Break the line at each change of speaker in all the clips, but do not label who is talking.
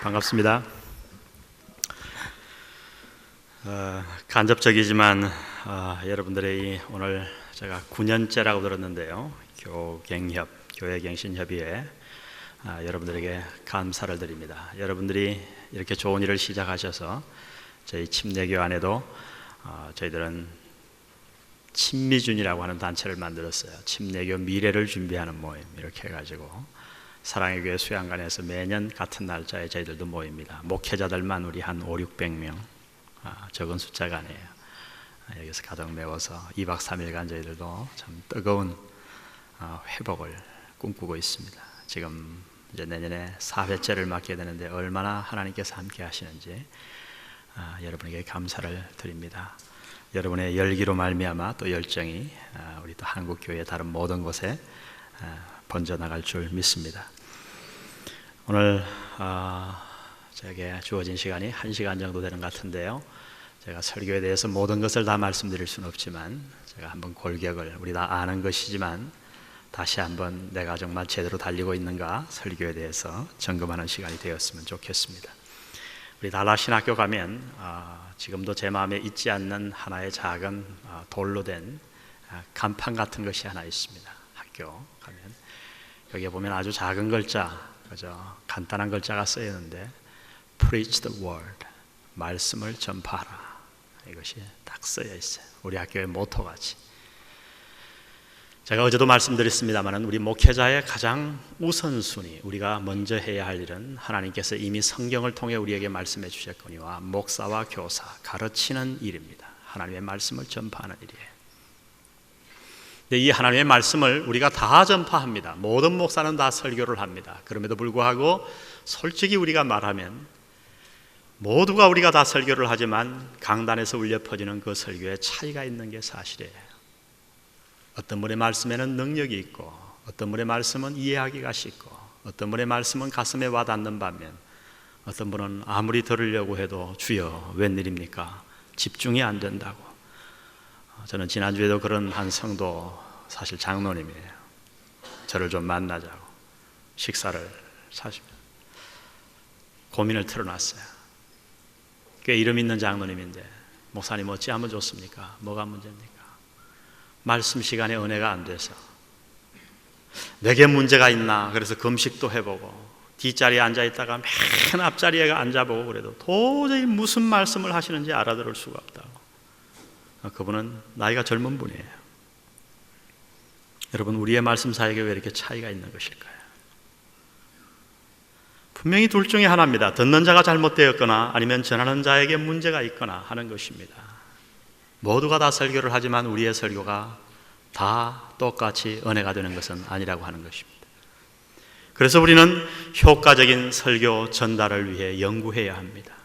반갑습니다. 간접적이지만 여러분들의 오늘 제가 9년째라고 들었는데요. 교회갱신협의회 여러분들에게 감사를 드립니다. 여러분들이 이렇게 좋은 일을 시작하셔서 저희 침례교 안에도 저희들은 침미준이라고 하는 단체를 만들었어요. 침례교 미래를 준비하는 모임 이렇게 해가지고 사랑의 교회 수양관에서 매년 같은 날짜에 저희들도 모입니다. 목회자들만 우리 한 500~600명, 적은 숫자가 아니에요. 여기서 가정 메워서 2박 3일간 저희들도 참 뜨거운 회복을 꿈꾸고 있습니다. 지금 이제 내년에 4회째를 맡게 되는데 얼마나 하나님께서 함께 하시는지 여러분에게 감사를 드립니다. 여러분의 열기로 말미암아 또 열정이 우리 또 한국 교회의 다른 모든 곳에 번져나갈 줄 믿습니다. 오늘 제게 주어진 시간이 1시간 정도 되는 것 같은데요. 제가 설교에 대해서 모든 것을 다 말씀드릴 수는 없지만 제가 한번 골격을, 우리 다 아는 것이지만 다시 한번 내가 정말 제대로 달리고 있는가 설교에 대해서 점검하는 시간이 되었으면 좋겠습니다. 우리 달라신학교 가면 지금도 제 마음에 잊지 않는 하나의 작은 돌로 된 간판 같은 것이 하나 있습니다. 학교 가면 여기에 보면 아주 작은 글자, 그죠? 간단한 글자가 쓰여 있는데 Preach the word, 말씀을 전파하라. 이것이 딱 쓰여 있어요. 우리 학교의 모토같이. 제가 어제도 말씀드렸습니다만 우리 목회자의 가장 우선순위, 우리가 먼저 해야 할 일은 하나님께서 이미 성경을 통해 우리에게 말씀해 주셨거니와 목사와 교사, 가르치는 일입니다. 하나님의 말씀을 전파하는 일이에요. 이 하나님의 말씀을 우리가 다 전파합니다. 모든 목사는 다 설교를 합니다. 그럼에도 불구하고 솔직히 우리가 말하면 모두가 우리가 다 설교를 하지만 강단에서 울려 퍼지는 그 설교에 차이가 있는 게 사실이에요. 어떤 분의 말씀에는 능력이 있고 어떤 분의 말씀은 이해하기가 쉽고 어떤 분의 말씀은 가슴에 와닿는 반면 어떤 분은 아무리 들으려고 해도 주여 웬일입니까? 집중이 안 된다고. 저는 지난주에도 그런 한 성도, 사실 장로님이에요. 저를 좀 만나자고 식사를 사시면 고민을 틀어놨어요. 꽤 이름 있는 장로님인데 목사님 어찌 하면 좋습니까? 뭐가 문제입니까? 말씀 시간에 은혜가 안 돼서 내게 문제가 있나 그래서 금식도 해보고 뒷자리에 앉아있다가 맨 앞자리에 앉아보고 그래도 도저히 무슨 말씀을 하시는지 알아들을 수가 없다고. 그분은 나이가 젊은 분이에요. 여러분, 우리의 말씀 사이에 왜 이렇게 차이가 있는 것일까요? 분명히 둘 중에 하나입니다. 듣는 자가 잘못되었거나 아니면 전하는 자에게 문제가 있거나 하는 것입니다. 모두가 다 설교를 하지만 우리의 설교가 다 똑같이 은혜가 되는 것은 아니라고 하는 것입니다. 그래서 우리는 효과적인 설교 전달을 위해 연구해야 합니다.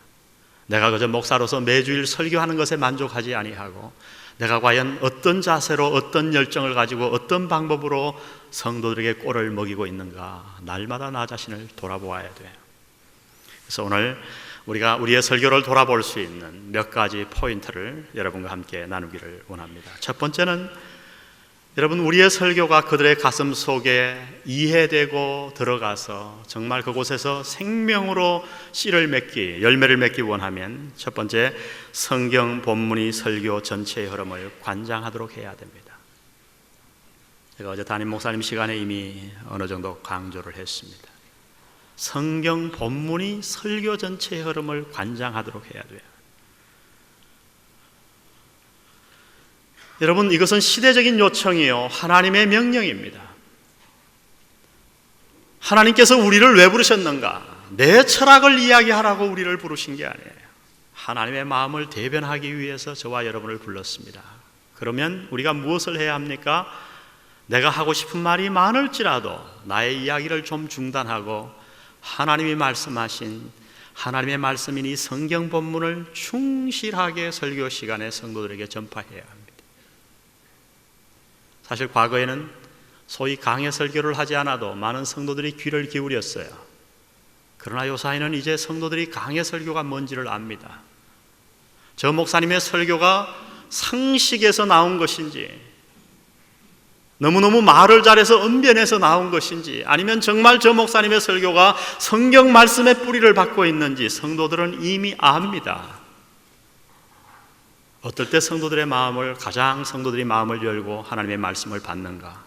내가 그저 목사로서 매주일 설교하는 것에 만족하지 아니하고 내가 과연 어떤 자세로 어떤 열정을 가지고 어떤 방법으로 성도들에게 꼴을 먹이고 있는가 날마다 나 자신을 돌아보아야 돼요. 그래서 오늘 우리가 우리의 설교를 돌아볼 수 있는 몇 가지 포인트를 여러분과 함께 나누기를 원합니다. 첫 번째는 여러분, 우리의 설교가 그들의 가슴 속에 이해되고 들어가서 정말 그곳에서 생명으로 씨를 맺기, 열매를 맺기 원하면 첫 번째, 성경 본문이 설교 전체의 흐름을 관장하도록 해야 됩니다. 제가 어제 담임 목사님 시간에 이미 어느 정도 강조를 했습니다. 성경 본문이 설교 전체의 흐름을 관장하도록 해야 돼요. 여러분, 이것은 시대적인 요청이요, 하나님의 명령입니다. 하나님께서 우리를 왜 부르셨는가? 내 철학을 이야기하라고 우리를 부르신 게 아니에요. 하나님의 마음을 대변하기 위해서 저와 여러분을 불렀습니다. 그러면 우리가 무엇을 해야 합니까? 내가 하고 싶은 말이 많을지라도 나의 이야기를 좀 중단하고 하나님이 말씀하신 하나님의 말씀인 이 성경 본문을 충실하게 설교 시간에 성도들에게 전파해야 합니다. 사실 과거에는 소위 강해 설교를 하지 않아도 많은 성도들이 귀를 기울였어요. 그러나 요사이는 이제 성도들이 강해 설교가 뭔지를 압니다. 저 목사님의 설교가 상식에서 나온 것인지 너무너무 말을 잘해서 언변해서 나온 것인지, 아니면 정말 저 목사님의 설교가 성경 말씀의 뿌리를 받고 있는지 성도들은 이미 압니다. 어떨 때 성도들이 마음을 열고 하나님의 말씀을 받는가?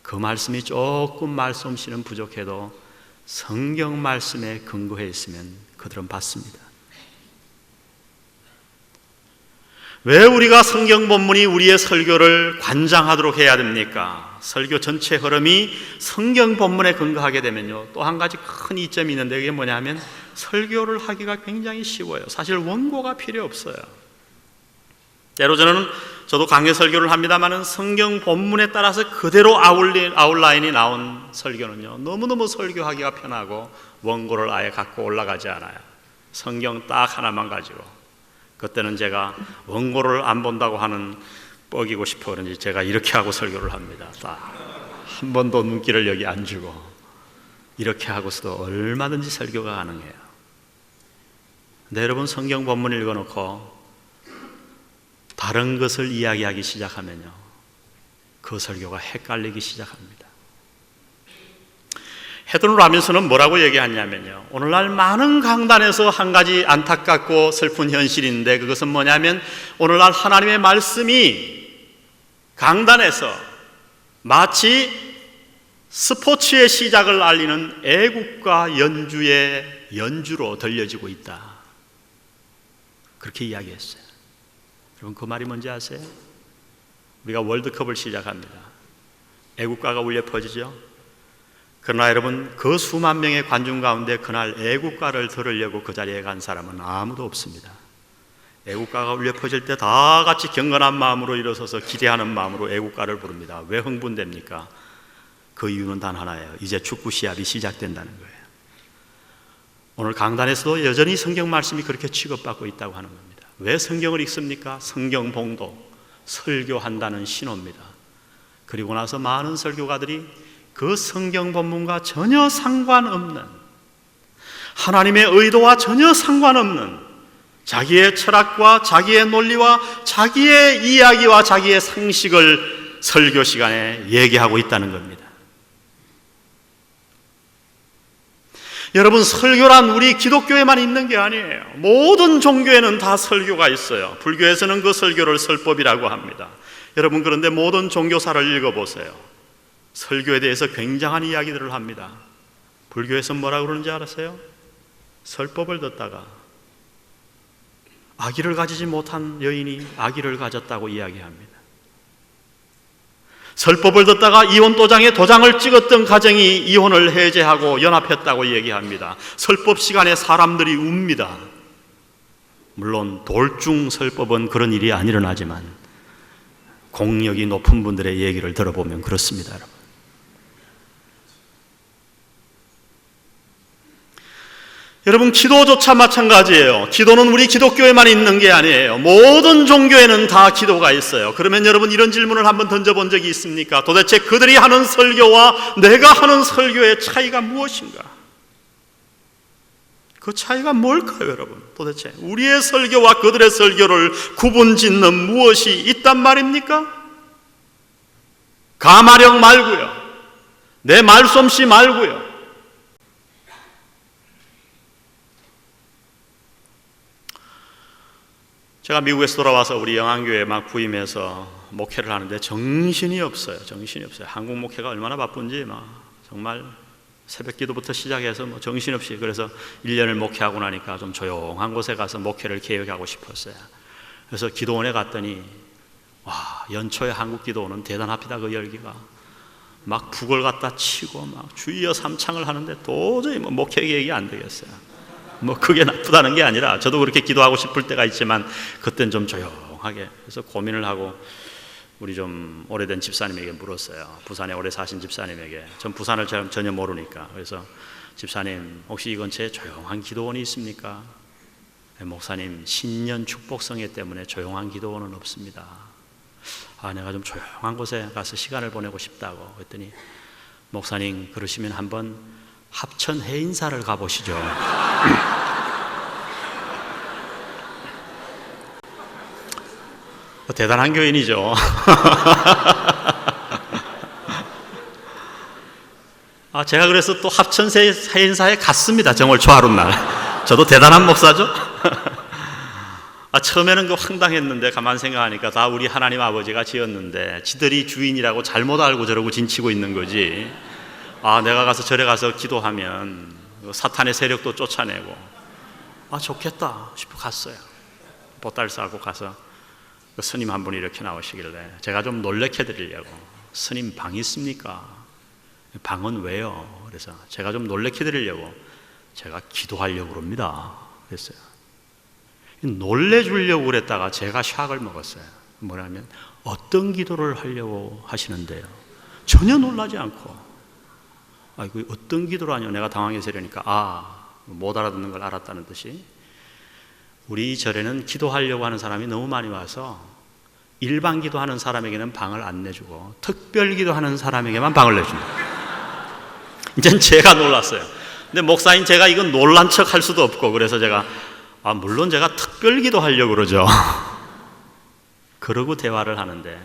그 말씀이 조금 말솜씨는 부족해도 성경 말씀에 근거해 있으면 그들은 받습니다. 왜 우리가 성경 본문이 우리의 설교를 관장하도록 해야 됩니까? 설교 전체 흐름이 성경 본문에 근거하게 되면요, 또 한 가지 큰 이점이 있는데, 그게 뭐냐면 설교를 하기가 굉장히 쉬워요. 사실 원고가 필요 없어요. 때로 저도 강의 설교를 합니다마는 성경 본문에 따라서 그대로 아웃라인이 나온 설교는요, 너무너무 설교하기가 편하고 원고를 아예 갖고 올라가지 않아요. 성경 딱 하나만 가지고. 그때는 제가 원고를 안 본다고 하는 뻑이고 싶어 그런지 제가 이렇게 하고 설교를 합니다. 딱 한 번도 눈길을 여기 안 주고 이렇게 하고서도 얼마든지 설교가 가능해요. 근데 여러분, 성경 본문 읽어놓고 다른 것을 이야기하기 시작하면요, 그 설교가 헷갈리기 시작합니다. 헤드론 라빈슨은 뭐라고 얘기하냐면요, 오늘날 많은 강단에서 한 가지 안타깝고 슬픈 현실인데, 그것은 뭐냐면 오늘날 하나님의 말씀이 강단에서 마치 스포츠의 시작을 알리는 애국가 연주의 연주로 들려지고 있다, 그렇게 이야기했어요. 여러분, 그 말이 뭔지 아세요? 우리가 월드컵을 시작합니다. 애국가가 울려 퍼지죠. 그러나 여러분, 그 수만 명의 관중 가운데 그날 애국가를 들으려고 그 자리에 간 사람은 아무도 없습니다. 애국가가 울려 퍼질 때 다 같이 경건한 마음으로 일어서서 기대하는 마음으로 애국가를 부릅니다. 왜 흥분됩니까? 그 이유는 단 하나예요. 이제 축구 시합이 시작된다는 거예요. 오늘 강단에서도 여전히 성경 말씀이 그렇게 취급받고 있다고 하는 겁니다. 왜 성경을 읽습니까? 성경 봉독, 설교한다는 신호입니다. 그리고 나서 많은 설교가들이 그 성경 본문과 전혀 상관없는, 하나님의 의도와 전혀 상관없는 자기의 철학과 자기의 논리와 자기의 이야기와 자기의 상식을 설교 시간에 얘기하고 있다는 겁니다. 여러분, 설교란 우리 기독교에만 있는 게 아니에요. 모든 종교에는 다 설교가 있어요. 불교에서는 그 설교를 설법이라고 합니다. 여러분, 그런데 모든 종교사를 읽어보세요. 설교에 대해서 굉장한 이야기들을 합니다. 불교에서 뭐라고 그러는지 알았어요? 설법을 듣다가 아기를 가지지 못한 여인이 아기를 가졌다고 이야기합니다. 설법을 듣다가 이혼도장에 도장을 찍었던 가정이 이혼을 해제하고 연합했다고 얘기합니다. 설법 시간에 사람들이 웁니다. 물론 돌중 설법은 그런 일이 안 일어나지만 공력이 높은 분들의 얘기를 들어보면 그렇습니다, 여러분. 여러분, 기도조차 마찬가지예요. 기도는 우리 기독교에만 있는 게 아니에요. 모든 종교에는 다 기도가 있어요. 그러면 여러분, 이런 질문을 한번 던져본 적이 있습니까? 도대체 그들이 하는 설교와 내가 하는 설교의 차이가 무엇인가? 그 차이가 뭘까요, 여러분? 도대체 우리의 설교와 그들의 설교를 구분짓는 무엇이 있단 말입니까? 가마력 말고요, 내 말솜씨 말고요. 제가 미국에서 돌아와서 우리 영안교회에 막 부임해서 목회를 하는데 정신이 없어요. 한국 목회가 얼마나 바쁜지 막 정말 새벽 기도부터 시작해서 뭐 정신없이, 그래서 1년을 목회하고 나니까 좀 조용한 곳에 가서 목회를 계획하고 싶었어요. 그래서 기도원에 갔더니 와, 연초에 한국 기도원은 대단합니다. 그 열기가 막 북을 갖다 치고 막 주여 삼창을 하는데 도저히 뭐 목회 계획이 안 되겠어요. 뭐 그게 나쁘다는 게 아니라 저도 그렇게 기도하고 싶을 때가 있지만 그땐 좀 조용하게. 그래서 고민을 하고 우리 좀 오래된 집사님에게 물었어요. 부산에 오래 사신 집사님에게. 전 부산을 전혀 모르니까. 그래서 집사님, 혹시 이 근처에 조용한 기도원이 있습니까? 목사님, 신년 축복성회 때문에 조용한 기도원은 없습니다. 아, 내가 좀 조용한 곳에 가서 시간을 보내고 싶다고. 그랬더니 목사님, 그러시면 한번 합천 해인사를 가보시죠. 대단한 교인이죠. 제가 그래서 또 합천새 해인사에 갔습니다. 정월 초하룻날. 저도 대단한 목사죠. 처음에는 그 황당했는데 가만 생각하니까 다 우리 하나님 아버지가 지었는데 지들이 주인이라고 잘못 알고 저러고 진치고 있는 거지. 내가 가서 절에 가서 기도하면 사탄의 세력도 쫓아내고 좋겠다 싶어 갔어요. 보따리 싸고 가서 그 스님 한 분이 이렇게 나오시길래 제가 좀 놀래켜 드리려고, 스님 방 있습니까? 방은 왜요? 그래서 제가 좀 놀래켜 드리려고 제가 기도하려고 그럽니다 그랬어요. 놀래주려고 그랬다가 제가 샥을 먹었어요. 뭐냐면 어떤 기도를 하려고 하시는데요? 전혀 놀라지 않고 그 어떤 기도라뇨? 내가 당황해서 이러니까 못 알아듣는 걸 알았다는 듯이, 우리 절에는 기도하려고 하는 사람이 너무 많이 와서 일반 기도하는 사람에게는 방을 안 내주고 특별 기도하는 사람에게만 방을 내줍니다. 이젠 제가 놀랐어요. 근데 목사인 제가 이건 놀란 척 할 수도 없고, 그래서 제가 물론 제가 특별 기도하려고 그러죠. 그러고 대화를 하는데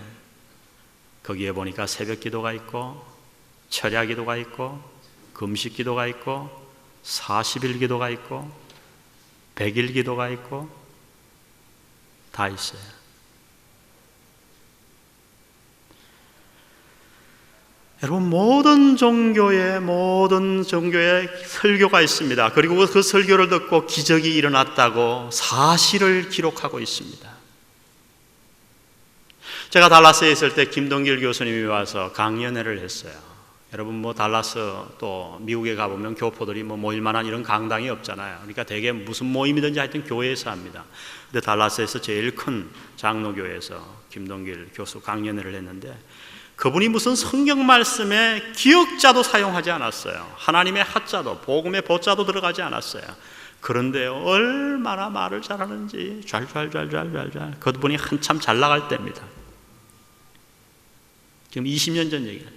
거기에 보니까 새벽 기도가 있고 철야 기도가 있고 금식 기도가 있고 40일 기도가 있고 100일 기도가 있고 다 있어요. 여러분, 모든 종교에 설교가 있습니다. 그리고 그 설교를 듣고 기적이 일어났다고 사실을 기록하고 있습니다. 제가 달라스에 있을 때 김동길 교수님이 와서 강연회를 했어요. 여러분, 달라스 또 미국에 가보면 교포들이 모일 만한 이런 강당이 없잖아요. 그러니까 대개 무슨 모임이든지 하여튼 교회에서 합니다. 근데 달라스에서 제일 큰 장로교회에서 김동길 교수 강연회를 했는데, 그분이 무슨 성경 말씀에 기역자도 사용하지 않았어요. 하나님의 하자도, 복음의 보자도 들어가지 않았어요. 그런데 얼마나 말을 잘하는지 잘 그분이 한참 잘 나갈 때입니다. 지금 20년 전 얘기예요.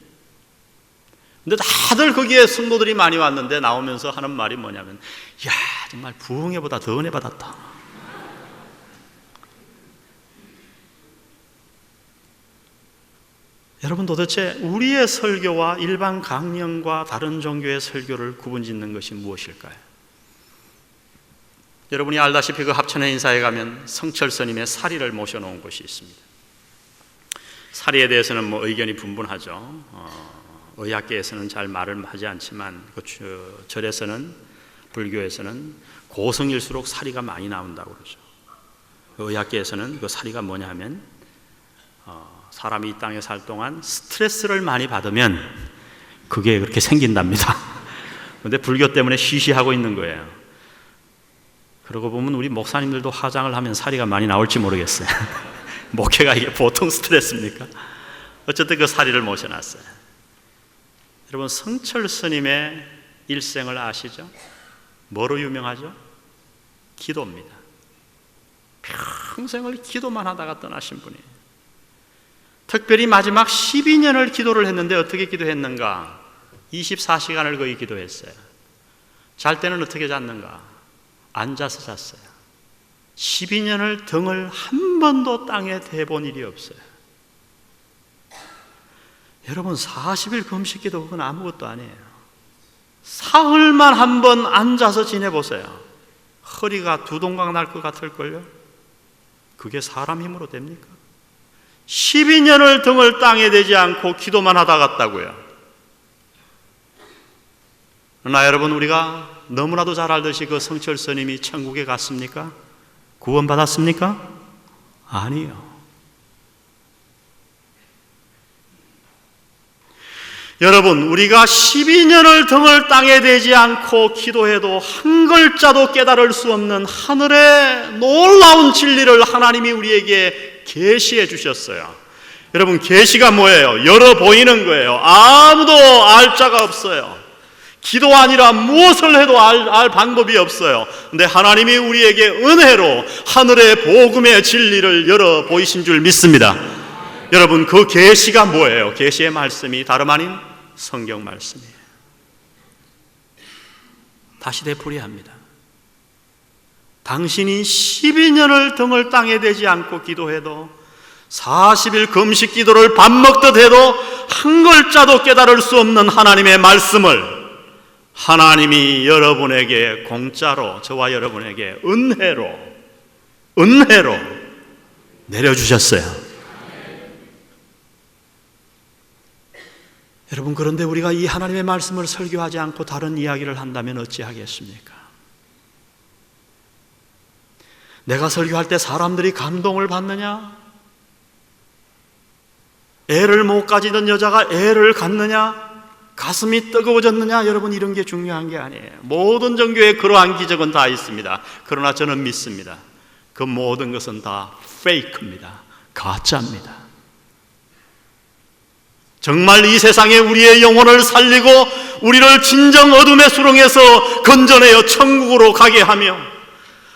근데 다들 거기에 성도들이 많이 왔는데 나오면서 하는 말이 뭐냐면, 야, 정말 부흥회보다 더 은혜 받았다. 여러분, 도대체 우리의 설교와 일반 강령과 다른 종교의 설교를 구분짓는 것이 무엇일까요? 여러분이 알다시피 그 합천의 인사에 가면 성철 스님의 사리를 모셔놓은 곳이 있습니다. 사리에 대해서는 의견이 분분하죠. 의학계에서는 잘 말을 하지 않지만 그 절에서는, 불교에서는 고성일수록 사리가 많이 나온다고 그러죠. 의학계에서는 그 사리가 뭐냐 하면 사람이 이 땅에 살 동안 스트레스를 많이 받으면 그게 그렇게 생긴답니다. 그런데 불교 때문에 쉬쉬하고 있는 거예요. 그러고 보면 우리 목사님들도 화장을 하면 사리가 많이 나올지 모르겠어요. 목회가 이게 보통 스트레스입니까? 어쨌든 그 사리를 모셔놨어요. 여러분, 성철 스님의 일생을 아시죠? 뭐로 유명하죠? 기도입니다. 평생을 기도만 하다가 떠나신 분이에요. 특별히 마지막 12년을 기도를 했는데 어떻게 기도했는가? 24시간을 거의 기도했어요. 잘 때는 어떻게 잤는가? 앉아서 잤어요. 12년을 등을 한 번도 땅에 대본 일이 없어요. 여러분, 40일 금식기도 그건 아무것도 아니에요. 사흘만 한 번 앉아서 지내보세요. 허리가 두 동강 날 것 같을걸요? 그게 사람 힘으로 됩니까? 12년을 등을 땅에 대지 않고 기도만 하다 갔다고요. 그러나 여러분, 우리가 너무나도 잘 알듯이 그 성철 스님이 천국에 갔습니까? 구원받았습니까? 아니요. 여러분, 우리가 12년을 등을 땅에 대지 않고 기도해도 한 글자도 깨달을 수 없는 하늘의 놀라운 진리를 하나님이 우리에게 계시해 주셨어요. 여러분, 계시가 뭐예요? 열어 보이는 거예요. 아무도 알 자가 없어요. 기도 아니라 무엇을 해도 알 방법이 없어요. 근데 하나님이 우리에게 은혜로 하늘의 복음의 진리를 열어 보이신 줄 믿습니다. 여러분, 그 계시가 뭐예요? 계시의 말씀이 다름 아닌 성경 말씀이에요. 다시 되풀이합니다. 당신이 12년을 등을 땅에 대지 않고 기도해도 40일 금식 기도를 밥 먹듯 해도 한 글자도 깨달을 수 없는 하나님의 말씀을 하나님이 여러분에게 공짜로, 저와 여러분에게 은혜로 내려주셨어요. 여러분, 그런데 우리가 이 하나님의 말씀을 설교하지 않고 다른 이야기를 한다면 어찌하겠습니까? 내가 설교할 때 사람들이 감동을 받느냐? 애를 못 가지던 여자가 애를 갖느냐? 가슴이 뜨거워졌느냐? 여러분, 이런 게 중요한 게 아니에요. 모든 종교에 그러한 기적은 다 있습니다. 그러나 저는 믿습니다. 그 모든 것은 다 페이크입니다. 가짜입니다. 정말 이 세상에 우리의 영혼을 살리고 우리를 진정 어둠의 수렁에서 건져내어 천국으로 가게 하며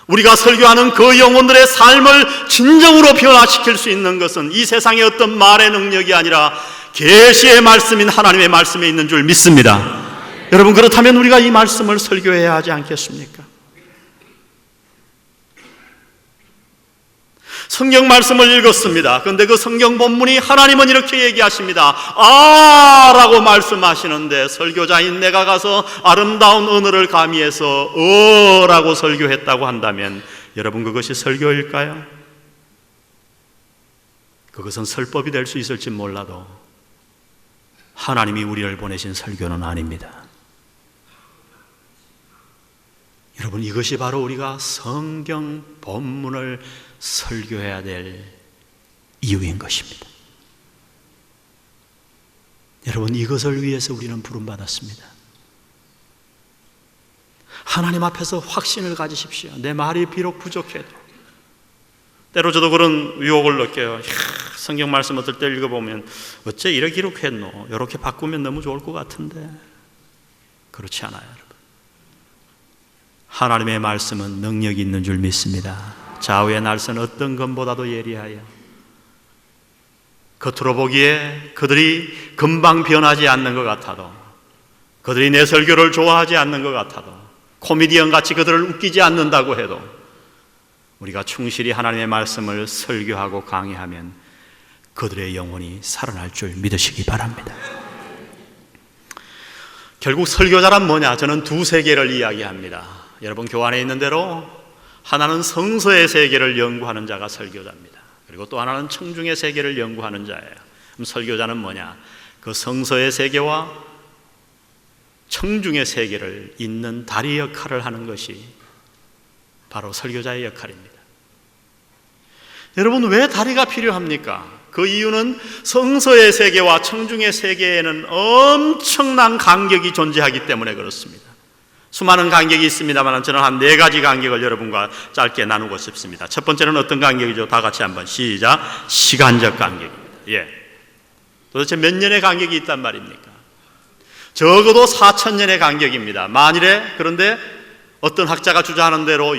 우리가 설교하는 그 영혼들의 삶을 진정으로 변화시킬 수 있는 것은 이 세상의 어떤 말의 능력이 아니라 계시의 말씀인 하나님의 말씀에 있는 줄 믿습니다. 여러분, 그렇다면 우리가 이 말씀을 설교해야 하지 않겠습니까? 성경 말씀을 읽었습니다. 그런데 그 성경 본문이 하나님은 이렇게 얘기하십니다. 라고 말씀하시는데 설교자인 내가 가서 아름다운 언어를 가미해서 라고 설교했다고 한다면 여러분, 그것이 설교일까요? 그것은 설법이 될 수 있을지 몰라도 하나님이 우리를 보내신 설교는 아닙니다. 여러분, 이것이 바로 우리가 성경 본문을 설교해야 될 이유인 것입니다. 여러분, 이것을 위해서 우리는 부름받았습니다. 하나님 앞에서 확신을 가지십시오. 내 말이 비록 부족해도. 때로 저도 그런 유혹을 느껴요. 성경 말씀 어떨 때 읽어보면 어째 이렇게 기록했노? 이렇게 바꾸면 너무 좋을 것 같은데. 그렇지 않아요, 여러분. 하나님의 말씀은 능력이 있는 줄 믿습니다. 좌우의 날선 어떤 것보다도 예리하여 겉으로 보기에 그들이 금방 변하지 않는 것 같아도, 그들이 내 설교를 좋아하지 않는 것 같아도, 코미디언같이 그들을 웃기지 않는다고 해도 우리가 충실히 하나님의 말씀을 설교하고 강의하면 그들의 영혼이 살아날 줄 믿으시기 바랍니다. 결국 설교자란 뭐냐? 저는 두 세계를 이야기합니다. 여러분, 교환에 있는 대로 하나는 성서의 세계를 연구하는 자가 설교자입니다. 그리고 또 하나는 청중의 세계를 연구하는 자예요. 그럼 설교자는 뭐냐? 그 성서의 세계와 청중의 세계를 잇는 다리 역할을 하는 것이 바로 설교자의 역할입니다. 여러분, 왜 다리가 필요합니까? 그 이유는 성서의 세계와 청중의 세계에는 엄청난 간격이 존재하기 때문에 그렇습니다. 수많은 간격이 있습니다만 저는 한 4가지 간격을 여러분과 짧게 나누고 싶습니다. 첫 번째는 어떤 간격이죠? 다 같이 한번 시작. 시간적 간격입니다. 도대체 몇 년의 간격이 있단 말입니까? 적어도 4,000년의 간격입니다. 만일에, 그런데 어떤 학자가 주장하는 대로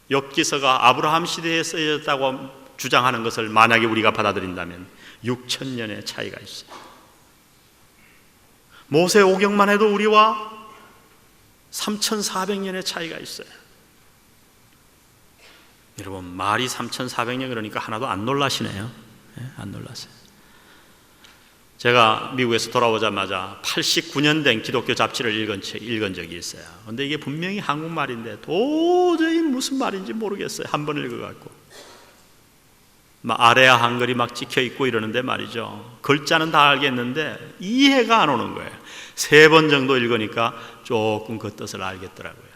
욥기서가 아브라함 시대에 쓰여졌다고 주장하는 것을 만약에 우리가 받아들인다면 6,000년의 차이가 있어요. 모세 오경만 해도 우리와 3,400년의 차이가 있어요. 여러분, 말이 3,400년 그러니까 하나도 안 놀라시네요. 안 놀라세요. 제가 미국에서 돌아오자마자 89년 된 기독교 잡지를 읽은 적이 있어요. 그런데 이게 분명히 한국말인데 도저히 무슨 말인지 모르겠어요. 한 번 읽어갖고 막 아래야 한글이 막 찍혀있고 이러는데 말이죠, 글자는 다 알겠는데 이해가 안 오는 거예요. 3번 정도 읽으니까 조금 그 뜻을 알겠더라고요.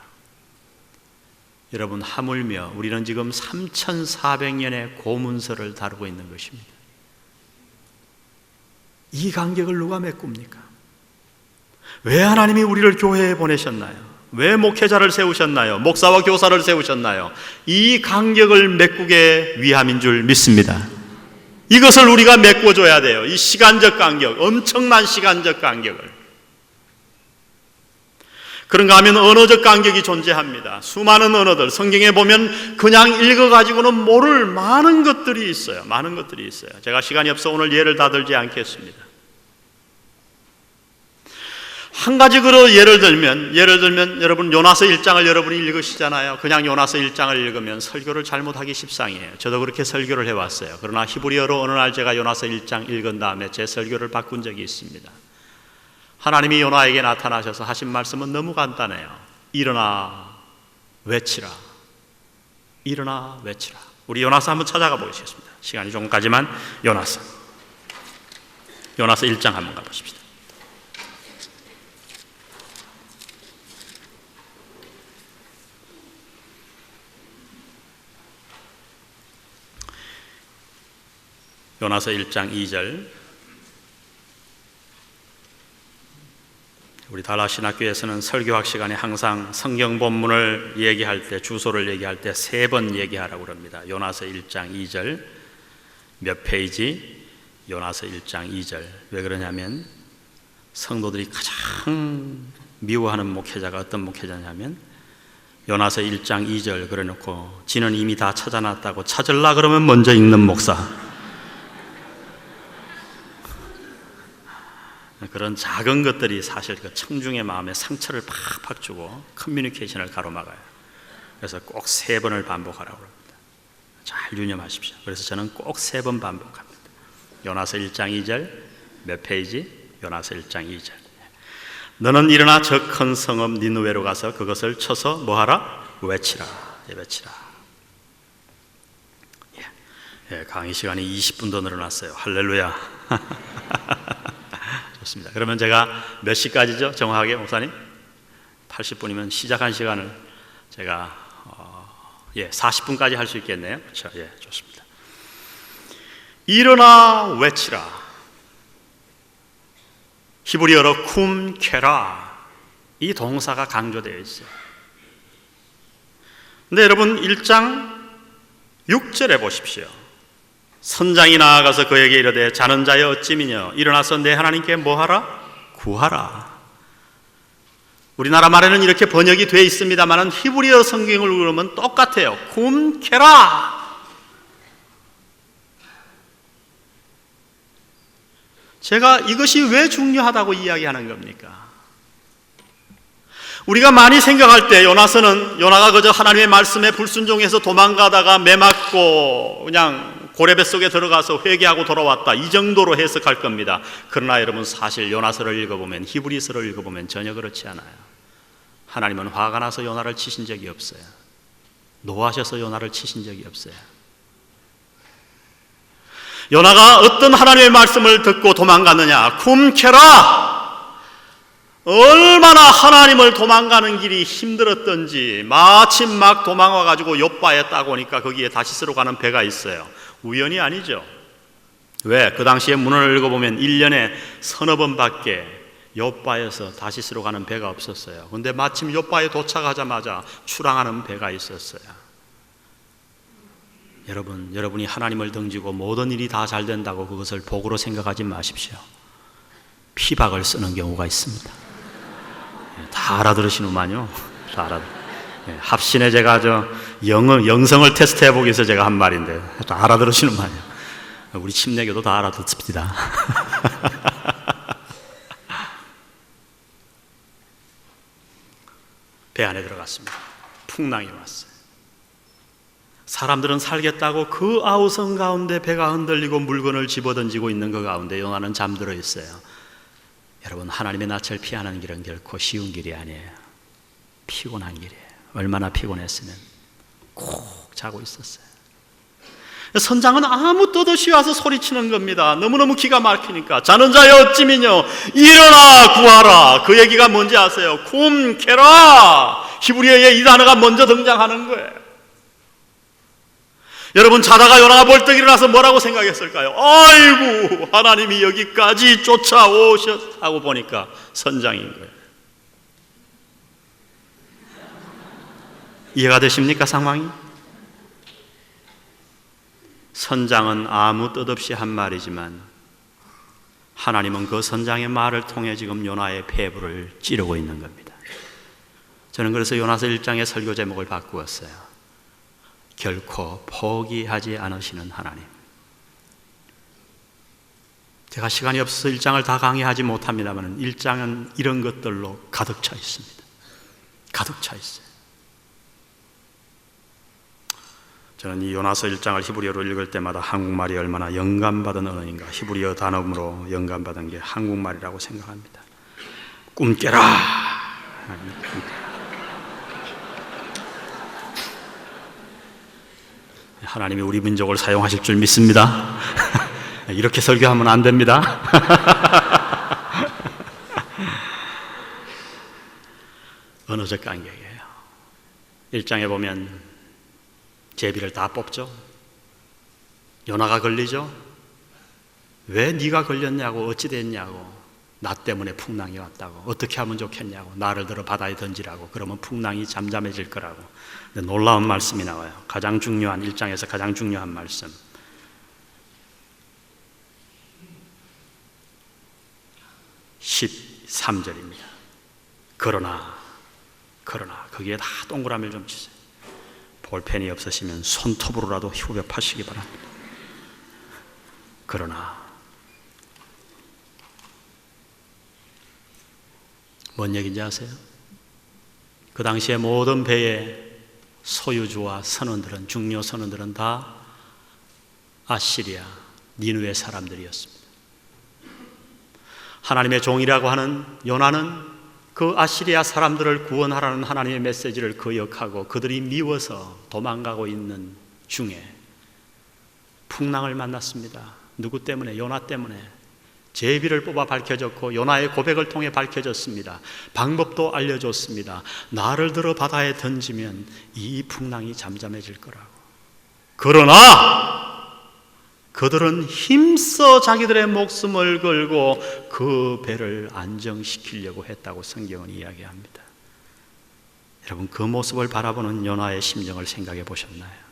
여러분, 하물며 우리는 지금 3,400년의 고문서를 다루고 있는 것입니다. 이 간격을 누가 메꿉니까? 왜 하나님이 우리를 교회에 보내셨나요? 왜 목회자를 세우셨나요? 목사와 교사를 세우셨나요? 이 간격을 메꾸기 위함인 줄 믿습니다. 이것을 우리가 메꿔줘야 돼요. 이 시간적 간격, 엄청난 시간적 간격을. 그런가 하면 언어적 간격이 존재합니다. 수많은 언어들, 성경에 보면 그냥 읽어가지고는 모를 많은 것들이 있어요. 많은 것들이 있어요. 제가 시간이 없어 오늘 예를 다 들지 않겠습니다. 한 가지 예를 들면 여러분 요나서 1장을 여러분이 읽으시잖아요. 그냥 요나서 1장을 읽으면 설교를 잘못하기 십상이에요. 저도 그렇게 설교를 해왔어요. 그러나 히브리어로 어느 날 제가 요나서 1장 읽은 다음에 제 설교를 바꾼 적이 있습니다. 하나님이 요나에게 나타나셔서 하신 말씀은 너무 간단해요. 일어나 외치라. 일어나 외치라. 우리 요나서 한번 찾아가 보겠습니다. 시간이 조금까지만. 요나서 1장 한번 가보십시다. 요나서 1장 2절. 우리 달라신학교에서는 설교학 시간에 항상 성경 본문을 얘기할 때, 주소를 얘기할 때 3번 얘기하라고 그럽니다. 요나서 1장 2절. 몇 페이지? 요나서 1장 2절. 왜 그러냐면 성도들이 가장 미워하는 목회자가 어떤 목회자냐면 요나서 1장 2절 그래놓고 지는 이미 다 찾아놨다고 찾으려 그러면 먼저 읽는 목사. 그런 작은 것들이 사실 그 청중의 마음에 상처를 팍팍 주고 커뮤니케이션을 가로막아요. 그래서 꼭 3번을 반복하라고 합니다. 잘 유념하십시오. 그래서 저는 꼭 3번 반복합니다. 요나서 1장 2절. 몇 페이지? 요나서 1장 2절. 너는 일어나 저 큰 성읍 니느웨로 가서 그것을 쳐서 뭐하라? 외치라. 외치라. 강의 시간이 20분 더 늘어났어요. 할렐루야. 좋습니다. 그러면 제가 몇 시까지죠? 정확하게 목사님? 80분이면 시작한 시간을 제가 40분까지 할 수 있겠네요. 그렇죠? 좋습니다. 일어나 외치라. 히브리어로 쿰케라. 이 동사가 강조되어 있어요. 근데 여러분 1장 6절에 보십시오. 선장이 나아가서 그에게 이르되 자는 자여 어찌미뇨 일어나서 내 하나님께 뭐하라? 구하라. 우리나라 말에는 이렇게 번역이 되어 있습니다만 히브리어 성경을 읽으면 똑같아요. 굼케라. 제가 이것이 왜 중요하다고 이야기하는 겁니까? 우리가 많이 생각할 때 요나가 그저 하나님의 말씀에 불순종해서 도망가다가 매 맞고 그냥 고레배 속에 들어가서 회개하고 돌아왔다, 이 정도로 해석할 겁니다. 그러나 여러분 사실 요나서를 읽어보면, 히브리서를 읽어보면 전혀 그렇지 않아요. 하나님은 화가 나서 요나를 치신 적이 없어요. 노하셔서 요나를 치신 적이 없어요. 요나가 어떤 하나님의 말씀을 듣고 도망갔느냐? 굼케라. 얼마나 하나님을 도망가는 길이 힘들었던지 마침 막 도망와가지고 욥바에 딱 오니까 거기에 다시스로 가는 배가 있어요. 우연이 아니죠. 왜? 그 당시에 문헌을 읽어보면 1년에 서너 번밖에 욥바에서 다시스로 가는 배가 없었어요. 그런데 마침 욥바에 도착하자마자 출항하는 배가 있었어요. 여러분이 하나님을 등지고 모든 일이 다 잘 된다고 그것을 복으로 생각하지 마십시오. 피박을 쓰는 경우가 있습니다. 다 알아들으시는만요. 다 합신에 제가 영성을 테스트해 보기 위해서 제가 한 말인데 다 알아들으시는만요. 우리 침례교도 다 알아듣습니다. 배 안에 들어갔습니다. 풍랑이 왔어요. 사람들은 살겠다고 그 아우성 가운데 배가 흔들리고 물건을 집어던지고 있는 그 가운데 요나는 잠들어 있어요. 여러분, 하나님의 낯을 피하는 길은 결코 쉬운 길이 아니에요. 피곤한 길이에요. 얼마나 피곤했으면 콕 자고 있었어요. 선장은 아무 뜻 없이 와서 소리치는 겁니다. 너무너무 기가 막히니까. 자는 자여 어찌미뇨 일어나 구하라. 그 얘기가 뭔지 아세요? 굼케라. 히브리어에 이 단어가 먼저 등장하는 거예요. 여러분, 자다가 요나가 벌떡 일어나서 뭐라고 생각했을까요? 아이고, 하나님이 여기까지 쫓아오셨다고 보니까 선장인 거예요. 이해가 되십니까, 상황이? 선장은 아무 뜻 없이 한 말이지만 하나님은 그 선장의 말을 통해 지금 요나의 폐부를 찌르고 있는 겁니다. 저는 그래서 요나서 1장의 설교 제목을 바꾸었어요. 결코 포기하지 않으시는 하나님. 제가 시간이 없어서 1장을 다 강의하지 못합니다만 1장은 이런 것들로 가득 차 있습니다. 가득 차 있어요. 저는 이 요나서 1장을 히브리어로 읽을 때마다 한국말이 얼마나 영감받은 언어인가, 히브리어 단어로 영감받은 게 한국말이라고 생각합니다. 꿈 깨라. 하나님이 우리 민족을 사용하실 줄 믿습니다. 이렇게 설교하면 안 됩니다. 언어적 간격이에요. 1장에 보면 제비를 다 뽑죠. 요나가 걸리죠. 왜 네가 걸렸냐고, 어찌 됐냐고, 나 때문에 풍랑이 왔다고, 어떻게 하면 좋겠냐고, 나를 들어 바다에 던지라고, 그러면 풍랑이 잠잠해질 거라고. 근데 놀라운 말씀이 나와요. 가장 중요한, 1장에서 가장 중요한 말씀, 13절입니다. 그러나 거기에 다 동그라미를 좀 치세요. 볼펜이 없으시면 손톱으로라도 휴백하시기 바랍니다. 그러나 뭔 얘기인지 아세요? 그 당시에 모든 배의 소유주와 선원들은, 중요 선원들은 다 아시리아, 니느웨 사람들이었습니다. 하나님의 종이라고 하는 요나는 그 아시리아 사람들을 구원하라는 하나님의 메시지를 거역하고 그들이 미워서 도망가고 있는 중에 풍랑을 만났습니다. 누구 때문에? 요나 때문에. 제비를 뽑아 밝혀졌고 요나의 고백을 통해 밝혀졌습니다. 방법도 알려줬습니다. 나를 들어 바다에 던지면 이 풍랑이 잠잠해질 거라고. 그러나 그들은 힘써 자기들의 목숨을 걸고 그 배를 안정시키려고 했다고 성경은 이야기합니다. 여러분, 그 모습을 바라보는 요나의 심정을 생각해 보셨나요?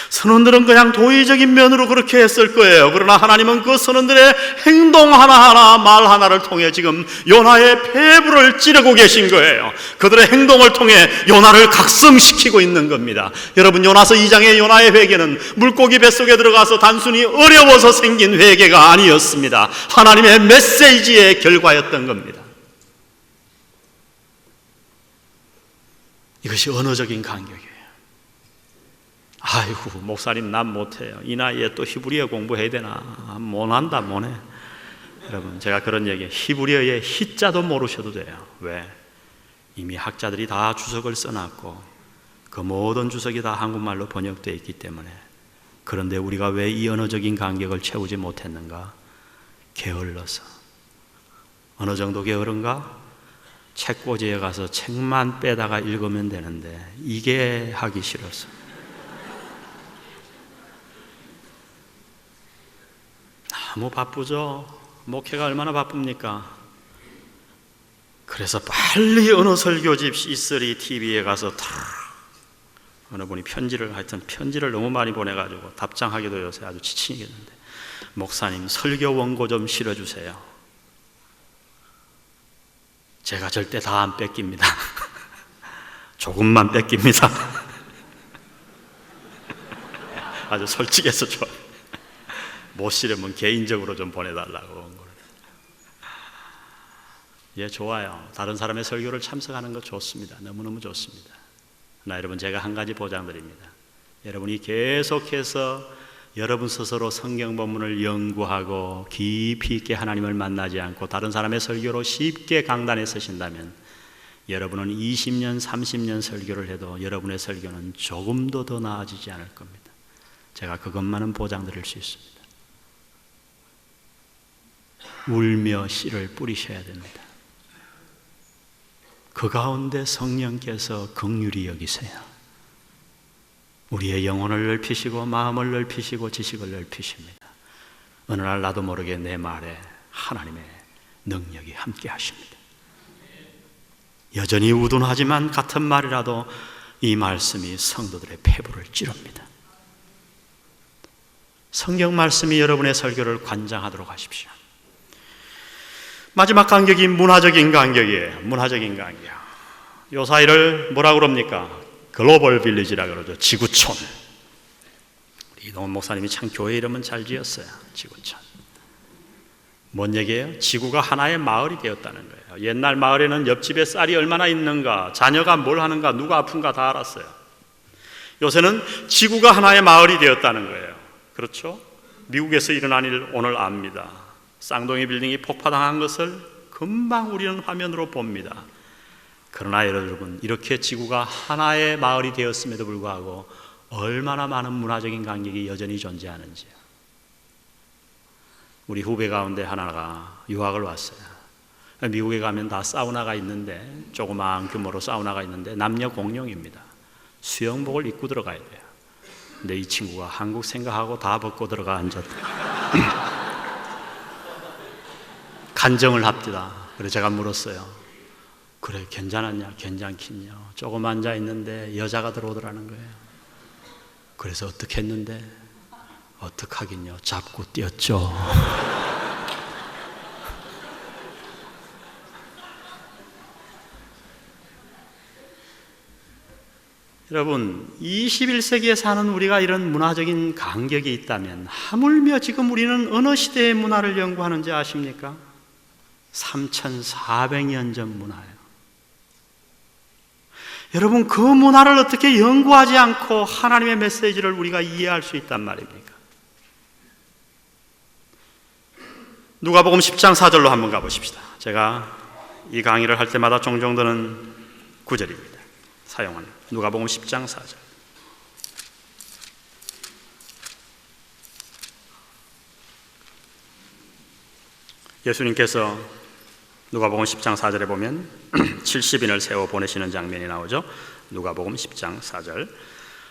선원들은 그냥 도의적인 면으로 그렇게 했을 거예요. 그러나 하나님은 그 선원들의 행동 하나하나, 말 하나를 통해 지금 요나의 폐부를 찌르고 계신 거예요. 그들의 행동을 통해 요나를 각성시키고 있는 겁니다. 여러분, 요나서 2장의 요나의 회개는 물고기 뱃속에 들어가서 단순히 어려워서 생긴 회개가 아니었습니다. 하나님의 메시지의 결과였던 겁니다. 이것이 언어적인 간격이에요. 아이고, 목사님 난 못해요. 이 나이에 또 히브리어 공부해야 되나? 못한다, 못해. 여러분, 제가 그런 얘기, 히브리어의 히자도 모르셔도 돼요. 왜? 이미 학자들이 다 주석을 써놨고 그 모든 주석이 다 한국말로 번역되어 있기 때문에. 그런데 우리가 왜 이 언어적인 간격을 채우지 못했는가? 게을러서. 어느 정도 게으른가? 책꽂이에 가서 책만 빼다가 읽으면 되는데 이게 하기 싫어서. 너무 바쁘죠. 목회가 얼마나 바쁩니까? 그래서 빨리 어느 설교집 E3 TV에 가서 어느 분이 편지를 너무 많이 보내가지고 답장하기도 요새 아주 지치겠는데, 목사님 설교 원고 좀 실어주세요. 제가 절대 다 안 뺏깁니다. 조금만 뺏깁니다. 아주 솔직해서 좋아요. 못 실으면 개인적으로 좀 보내달라고. 예, 좋아요. 다른 사람의 설교를 참석하는 거 좋습니다. 너무너무 좋습니다. 그러나 여러분, 제가 한 가지 보장드립니다. 여러분이 계속해서 여러분 스스로 성경 본문을 연구하고 깊이 있게 하나님을 만나지 않고 다른 사람의 설교로 쉽게 강단에 서신다면 여러분은 20년, 30년 설교를 해도 여러분의 설교는 조금도 더 나아지지 않을 겁니다. 제가 그것만은 보장드릴 수 있습니다. 울며 씨를 뿌리셔야 됩니다. 그 가운데 성령께서 긍휼히 여기세요. 우리의 영혼을 넓히시고 마음을 넓히시고 지식을 넓히십니다. 어느 날 나도 모르게 내 말에 하나님의 능력이 함께 하십니다. 여전히 우둔하지만 같은 말이라도 이 말씀이 성도들의 폐부를 찌릅니다. 성경 말씀이 여러분의 설교를 관장하도록 하십시오. 마지막 간격이 문화적인 간격이에요. 문화적인 간격. 요 사이를 뭐라 그럽니까? 글로벌 빌리지라 그러죠. 지구촌. 이동훈 목사님이 참 교회 이름은 잘 지었어요. 지구촌. 뭔 얘기예요? 지구가 하나의 마을이 되었다는 거예요. 옛날 마을에는 옆집에 쌀이 얼마나 있는가, 자녀가 뭘 하는가, 누가 아픈가 다 알았어요. 요새는 지구가 하나의 마을이 되었다는 거예요. 그렇죠? 미국에서 일어난 일 오늘 압니다. 쌍둥이 빌딩이 폭파당한 것을 금방 우리는 화면으로 봅니다. 그러나 여러분, 이렇게 지구가 하나의 마을이 되었음에도 불구하고 얼마나 많은 문화적인 간격이 여전히 존재하는지요. 우리 후배 가운데 하나가 유학을 왔어요. 미국에 가면 다 사우나가 있는데, 조그마한 규모로 사우나가 있는데 남녀 공용입니다. 수영복을 입고 들어가야 돼요. 근데 이 친구가 한국 생각하고 다 벗고 들어가 앉았대요. 간정을 합디다. 그래서 제가 물었어요. 그래, 괜찮았냐? 괜찮긴요. 조금 앉아 있는데 여자가 들어오더라는 거예요. 그래서 어떻게 했는데? 어떡하긴요. 잡고 뛰었죠. 여러분, 21세기에 사는 우리가 이런 문화적인 간격이 있다면 하물며 지금 우리는 어느 시대의 문화를 연구하는지 아십니까? 3400년 전 문화예요. 여러분, 그 문화를 어떻게 연구하지 않고 하나님의 메시지를 우리가 이해할 수 있단 말입니까? 누가복음 10장 4절로 한번 가보십시다. 제가 이 강의를 할 때마다 종종 드는 구절입니다. 사용하는 누가복음 10장 4절. 예수님께서 누가복음 10장 4절에 보면 70인을 세워 보내시는 장면이 나오죠. 누가복음 10장 4절.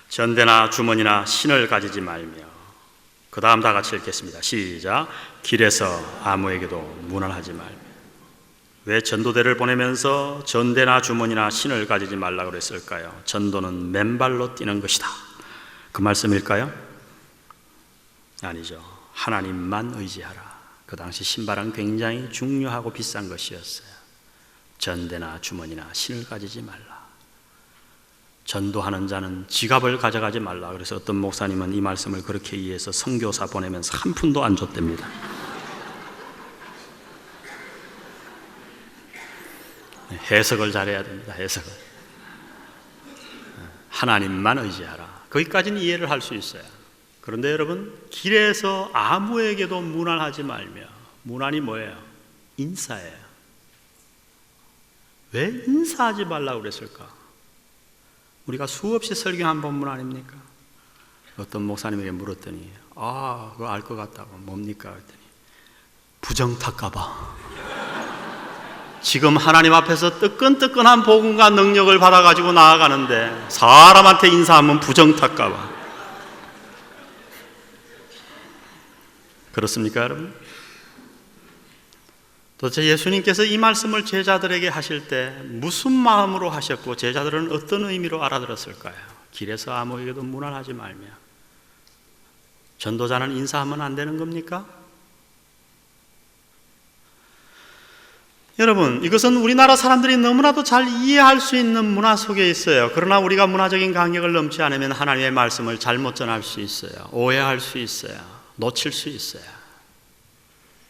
전대나 주머니나 신을 가지지 말며, 그 다음 다 같이 읽겠습니다. 시작. 길에서 아무에게도 문안하지 말며. 왜 전도대를 보내면서 전대나 주머니나 신을 가지지 말라고 그랬을까요? 전도는 맨발로 뛰는 것이다, 그 말씀일까요? 아니죠. 하나님만 의지하라. 그 당시 신발은 굉장히 중요하고 비싼 것이었어요. 전대나 주머니나 신을 가지지 말라. 전도하는 자는 지갑을 가져가지 말라. 그래서 어떤 목사님은 이 말씀을 그렇게 이해해서 선교사 보내면서 한 푼도 안 줬답니다. 해석을 잘해야 됩니다. 해석을. 하나님만 의지하라. 거기까지는 이해를 할 수 있어요. 그런데 여러분, 길에서 아무에게도 문안하지 말며. 문안이 뭐예요? 인사예요. 왜 인사하지 말라고 그랬을까? 우리가 수없이 설교한 본문 아닙니까? 어떤 목사님에게 물었더니 그거 알 것 같다고. 뭡니까? 그랬더니 부정탈까봐. 지금 하나님 앞에서 뜨끈뜨끈한 복음과 능력을 받아가지고 나아가는데 사람한테 인사하면 부정탈까봐. 그렇습니까, 여러분? 도대체 예수님께서 이 말씀을 제자들에게 하실 때 무슨 마음으로 하셨고 제자들은 어떤 의미로 알아들었을까요? 길에서 아무에게도 문안하지 말며. 전도자는 인사하면 안 되는 겁니까? 여러분, 이것은 우리나라 사람들이 너무나도 잘 이해할 수 있는 문화 속에 있어요. 그러나 우리가 문화적인 간격을 넘지 않으면 하나님의 말씀을 잘못 전할 수 있어요. 오해할 수 있어요. 놓칠 수 있어요.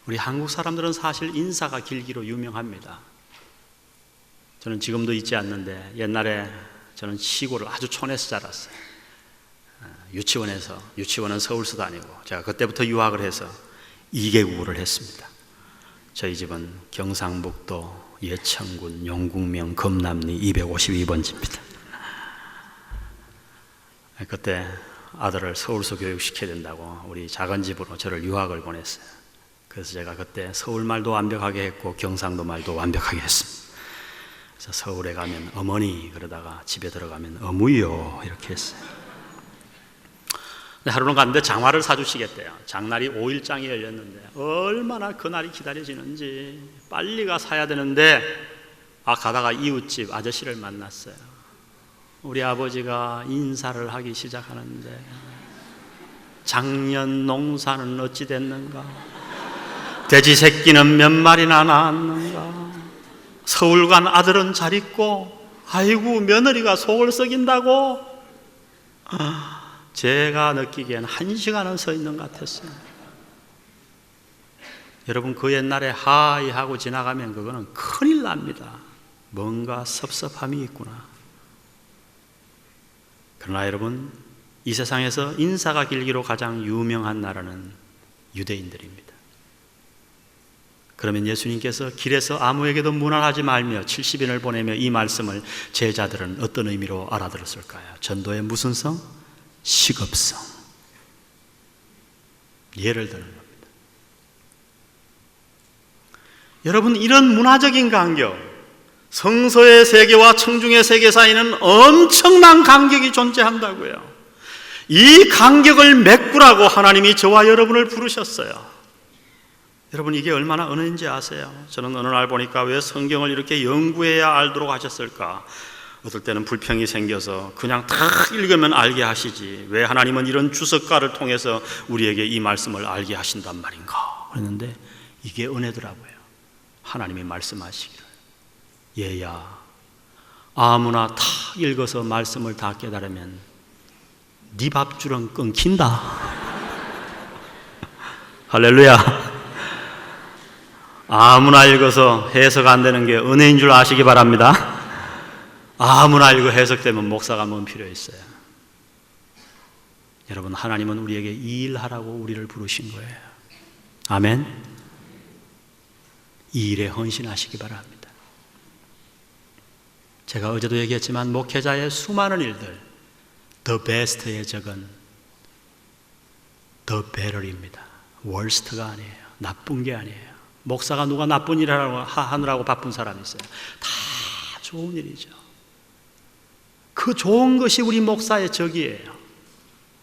우리 한국 사람들은 사실 인사가 길기로 유명합니다. 저는 지금도 잊지 않는데 옛날에 저는 시골을 아주 촌에서 자랐어요. 유치원은 서울서 다니고 제가 그때부터 유학을 해서 2개국어를 했습니다. 저희 집은 경상북도 예천군 용국면 금남리 252번지입니다. 그때 아들을 서울서 교육시켜야 된다고 우리 작은 집으로 저를 유학을 보냈어요. 그래서 제가 그때 서울말도 완벽하게 했고 경상도 말도 완벽하게 했습니다. 그래서 서울에 가면 어머니 그러다가 집에 들어가면 어무요 이렇게 했어요. 하루는 갔는데 장화를 사주시겠대요. 장날이 5일장이 열렸는데 얼마나 그날이 기다려지는지 빨리 가 사야 되는데 가다가 이웃집 아저씨를 만났어요. 우리 아버지가 인사를 하기 시작하는데 작년 농사는 어찌 됐는가? 돼지 새끼는 몇 마리나 낳았는가? 서울 간 아들은 잘 있고 아이고 며느리가 속을 썩인다고? 제가 느끼기엔 1시간은 서 있는 것 같았어요. 여러분, 그 옛날에 하이 하고 지나가면 그거는 큰일 납니다. 뭔가 섭섭함이 있구나. 그러나 여러분, 이 세상에서 인사가 길기로 가장 유명한 나라는 유대인들입니다. 그러면 예수님께서 길에서 아무에게도 문안하지 말며 70인을 보내며 이 말씀을 제자들은 어떤 의미로 알아들었을까요? 전도의 무슨 성? 식업성. 예를 드는 겁니다. 여러분, 이런 문화적인 간격, 성서의 세계와 청중의 세계 사이는 엄청난 간격이 존재한다고요. 이 간격을 메꾸라고 하나님이 저와 여러분을 부르셨어요. 여러분, 이게 얼마나 은혜인지 아세요? 저는 어느 날 보니까 왜 성경을 이렇게 연구해야 알도록 하셨을까? 어떨 때는 불평이 생겨서 그냥 다 읽으면 알게 하시지, 왜 하나님은 이런 주석가를 통해서 우리에게 이 말씀을 알게 하신단 말인가 그랬는데, 이게 은혜더라고요. 하나님이 말씀하시기를, 얘야, 아무나 다 읽어서 말씀을 다 깨달으면 네 밥줄은 끊긴다. 할렐루야. 아무나 읽어서 해석 안 되는 게 은혜인 줄 아시기 바랍니다. 아무나 읽어 해석되면 목사가 뭔 필요 있어요. 여러분, 하나님은 우리에게 이 일하라고 우리를 부르신 거예요. 아멘. 이 일에 헌신하시기 바랍니다. 제가 어제도 얘기했지만 목회자의 수많은 일들, The best에 적은 The better입니다. worst가 아니에요. 나쁜 게 아니에요. 목사가 누가 나쁜 일 하느라고 바쁜 사람이 있어요? 다 좋은 일이죠. 그 좋은 것이 우리 목사의 적이에요.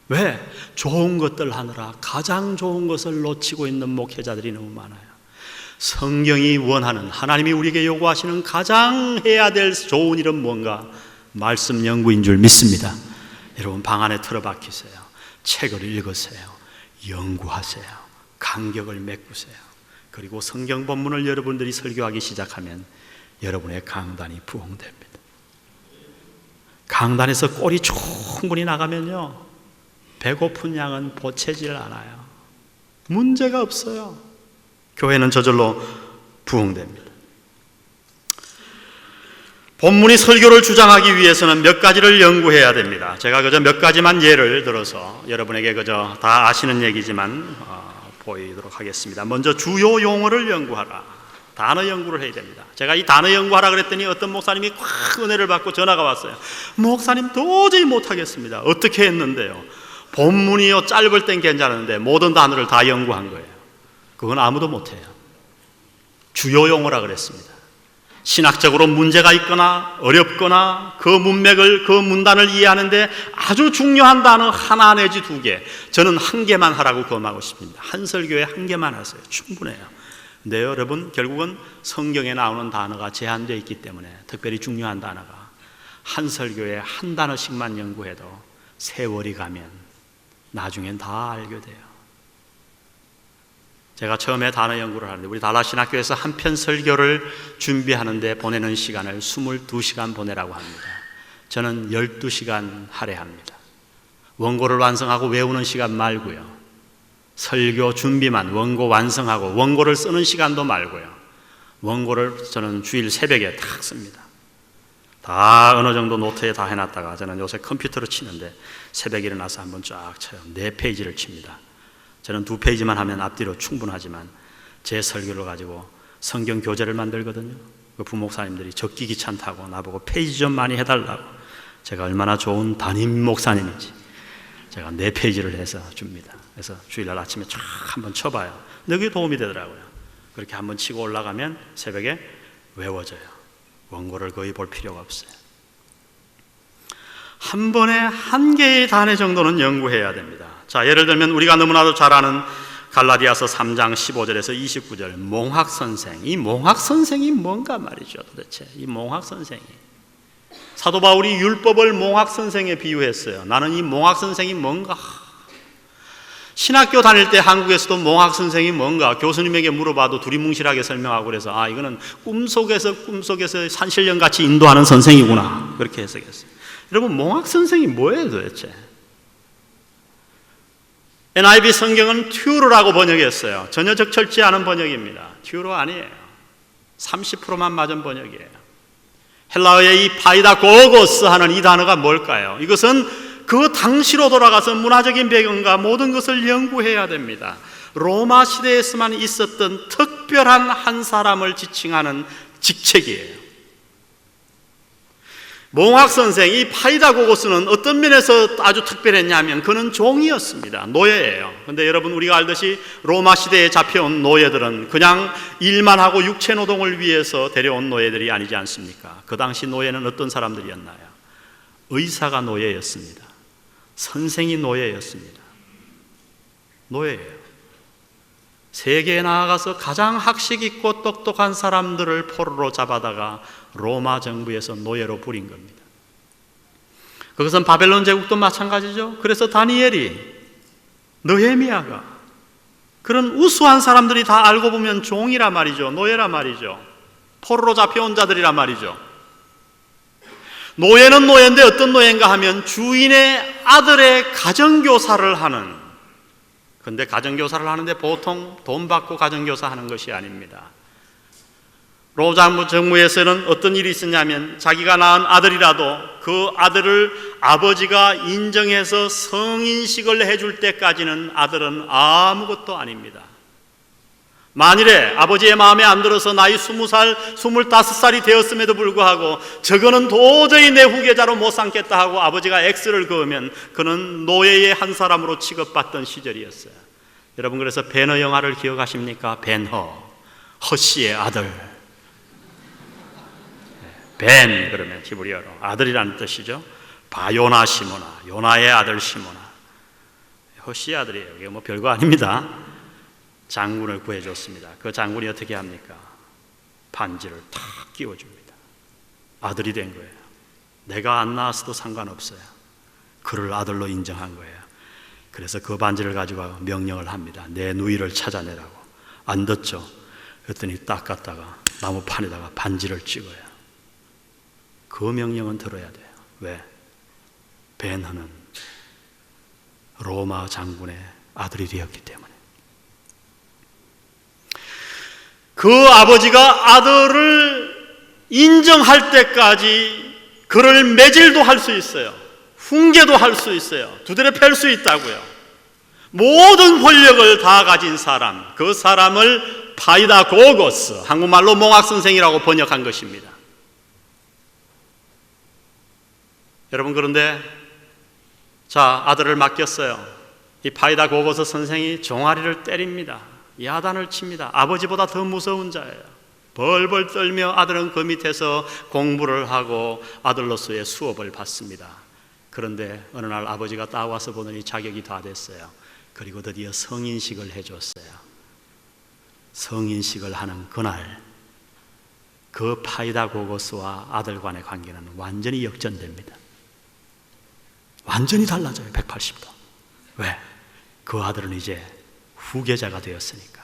왜? 좋은 것들 하느라 가장 좋은 것을 놓치고 있는 목회자들이 너무 많아요. 성경이 원하는, 하나님이 우리에게 요구하시는 가장 해야 될 좋은 일은 뭔가? 말씀 연구인 줄 믿습니다. 여러분, 방 안에 틀어박히세요. 책을 읽으세요. 연구하세요. 간격을 메꾸세요. 그리고 성경 본문을 여러분들이 설교하기 시작하면 여러분의 강단이 부흥됩니다. 강단에서 꼴이 충분히 나가면요, 배고픈 양은 보채질 않아요. 문제가 없어요. 교회는 저절로 부흥됩니다. 본문이 설교를 주장하기 위해서는 몇 가지를 연구해야 됩니다. 제가 그저 몇 가지만 예를 들어서 여러분에게 그저 다 아시는 얘기지만 보이도록 하겠습니다. 먼저 주요 용어를 연구하라. 단어 연구를 해야 됩니다. 제가 이 단어 연구하라 그랬더니 어떤 목사님이 꽉 은혜를 받고 전화가 왔어요. 목사님, 도저히 못하겠습니다. 어떻게 했는데요? 본문이요, 짧을 땐 괜찮은데 모든 단어를 다 연구한 거예요. 그건 아무도 못해요. 주요 용어라 그랬습니다. 신학적으로 문제가 있거나 어렵거나 그 문맥을, 그 문단을 이해하는데 아주 중요한 단어 하나 내지 두 개, 저는 한 개만 하라고 권하고 싶습니다. 한 설교에 한 개만 하세요. 충분해요. 근데 여러분, 결국은 성경에 나오는 단어가 제한되어 있기 때문에, 특별히 중요한 단어가 한 설교에 한 단어씩만 연구해도 세월이 가면 나중엔 다 알게 돼요. 제가 처음에 단어 연구를 하는데, 우리 달라신학교에서 한 편 설교를 준비하는데 보내는 시간을 22시간 보내라고 합니다. 저는 12시간 할애합니다. 원고를 완성하고 외우는 시간 말고요, 설교 준비만, 원고 완성하고 원고를 쓰는 시간도 말고요, 원고를 저는 주일 새벽에 딱 씁니다. 다 어느 정도 노트에 다 해놨다가, 저는 요새 컴퓨터로 치는데 새벽에 일어나서 한번 쫙 쳐요. 4페이지를 칩니다. 저는 2페이지만 하면 앞뒤로 충분하지만 제 설교를 가지고 성경 교재를 만들거든요. 그 부목사님들이 적기 귀찮다고 나보고 페이지 좀 많이 해달라고. 제가 얼마나 좋은 담임 목사님인지 제가 4페이지를 해서 줍니다. 그래서 주일날 아침에 쫙 한번 쳐봐요. 근데 그게 도움이 되더라고요. 그렇게 한번 치고 올라가면 새벽에 외워져요. 원고를 거의 볼 필요가 없어요. 한 번에 한 개의 단어 정도는 연구해야 됩니다. 자, 예를 들면 우리가 너무나도 잘 아는 갈라디아서 3장 15절에서 29절, 몽학선생. 이 몽학선생이 뭔가 말이죠, 도대체. 이 몽학선생이. 사도 바울이 율법을 몽학선생에 비유했어요. 나는 이 몽학선생이 뭔가. 신학교 다닐 때 한국에서도 몽학선생이 뭔가 교수님에게 물어봐도 두리뭉실하게 설명하고 그래서, 아, 이거는 꿈속에서 산신령같이 인도하는 선생이구나, 그렇게 해석했어요. 여러분, 몽학선생이 뭐예요 도대체? NIV 성경은 튜르라고 번역했어요. 전혀 적절치 않은 번역입니다. 튜르 아니에요. 30%만 맞은 번역이에요. 헬라어의 이 파이다고고스 하는 이 단어가 뭘까요? 이것은 그 당시로 돌아가서 문화적인 배경과 모든 것을 연구해야 됩니다. 로마 시대에서만 있었던 특별한 한 사람을 지칭하는 직책이에요. 몽학 선생, 이 파이다고고스는 어떤 면에서 아주 특별했냐면 그는 종이었습니다. 노예예요. 그런데 여러분, 우리가 알듯이 로마 시대에 잡혀온 노예들은 그냥 일만 하고 육체 노동을 위해서 데려온 노예들이 아니지 않습니까? 그 당시 노예는 어떤 사람들이었나요? 의사가 노예였습니다. 선생이 노예였습니다. 노예예요. 세계에 나아가서 가장 학식 있고 똑똑한 사람들을 포로로 잡아다가 로마 정부에서 노예로 부린 겁니다. 그것은 바벨론 제국도 마찬가지죠. 그래서 다니엘이, 느헤미야가, 그런 우수한 사람들이 다 알고 보면 종이라 말이죠. 노예라 말이죠. 포로로 잡혀온 자들이라 말이죠. 노예는 노예인데 어떤 노예인가 하면 주인의 아들의 가정교사를 하는, 근데 가정교사를 하는데 보통 돈 받고 가정교사 하는 것이 아닙니다. 로마 정부에서는 어떤 일이 있었냐면 자기가 낳은 아들이라도 그 아들을 아버지가 인정해서 성인식을 해줄 때까지는 아들은 아무것도 아닙니다. 만일에 아버지의 마음에 안 들어서 나이 20살, 25살이 되었음에도 불구하고 저거는 도저히 내 후계자로 못 삼겠다 하고 아버지가 X를 그으면 그는 노예의 한 사람으로 취급받던 시절이었어요. 여러분, 그래서 벤허 영화를 기억하십니까? 벤허, 허씨의 아들. 벤 그러면 히브리어로 아들이라는 뜻이죠. 바요나 시모나, 요나의 아들 시모나. 허씨의 아들이에요. 이게 뭐 별거 아닙니다. 장군을 구해줬습니다. 그 장군이 어떻게 합니까? 반지를 탁 끼워줍니다. 아들이 된 거예요. 내가 안 낳았어도 상관없어요. 그를 아들로 인정한 거예요. 그래서 그 반지를 가지고 명령을 합니다. 내 누이를 찾아내라고. 안 듣죠. 그랬더니 딱 갔다가 나무판에다가 반지를 찍어요. 그 명령은 들어야 돼요. 왜? 벤허는 로마 장군의 아들이 되었기 때문에. 그 아버지가 아들을 인정할 때까지 그를 매질도 할 수 있어요. 훈계도 할 수 있어요. 두드려 팰 수 있다고요. 모든 권력을 다 가진 사람, 그 사람을 파이다고고스, 한국말로 몽학선생이라고 번역한 것입니다. 여러분, 그런데 자, 아들을 맡겼어요. 이 파이다고고스 선생이 종아리를 때립니다. 야단을 칩니다. 아버지보다 더 무서운 자예요. 벌벌 떨며 아들은 그 밑에서 공부를 하고 아들로서의 수업을 받습니다. 그런데 어느 날 아버지가 따와서 보더니 자격이 다 됐어요. 그리고 드디어 성인식을 해줬어요. 성인식을 하는 그날 그 파이다고고스와 아들 간의 관계는 완전히 역전됩니다. 완전히 달라져요. 180도. 왜? 그 아들은 이제 후계자가 되었으니까.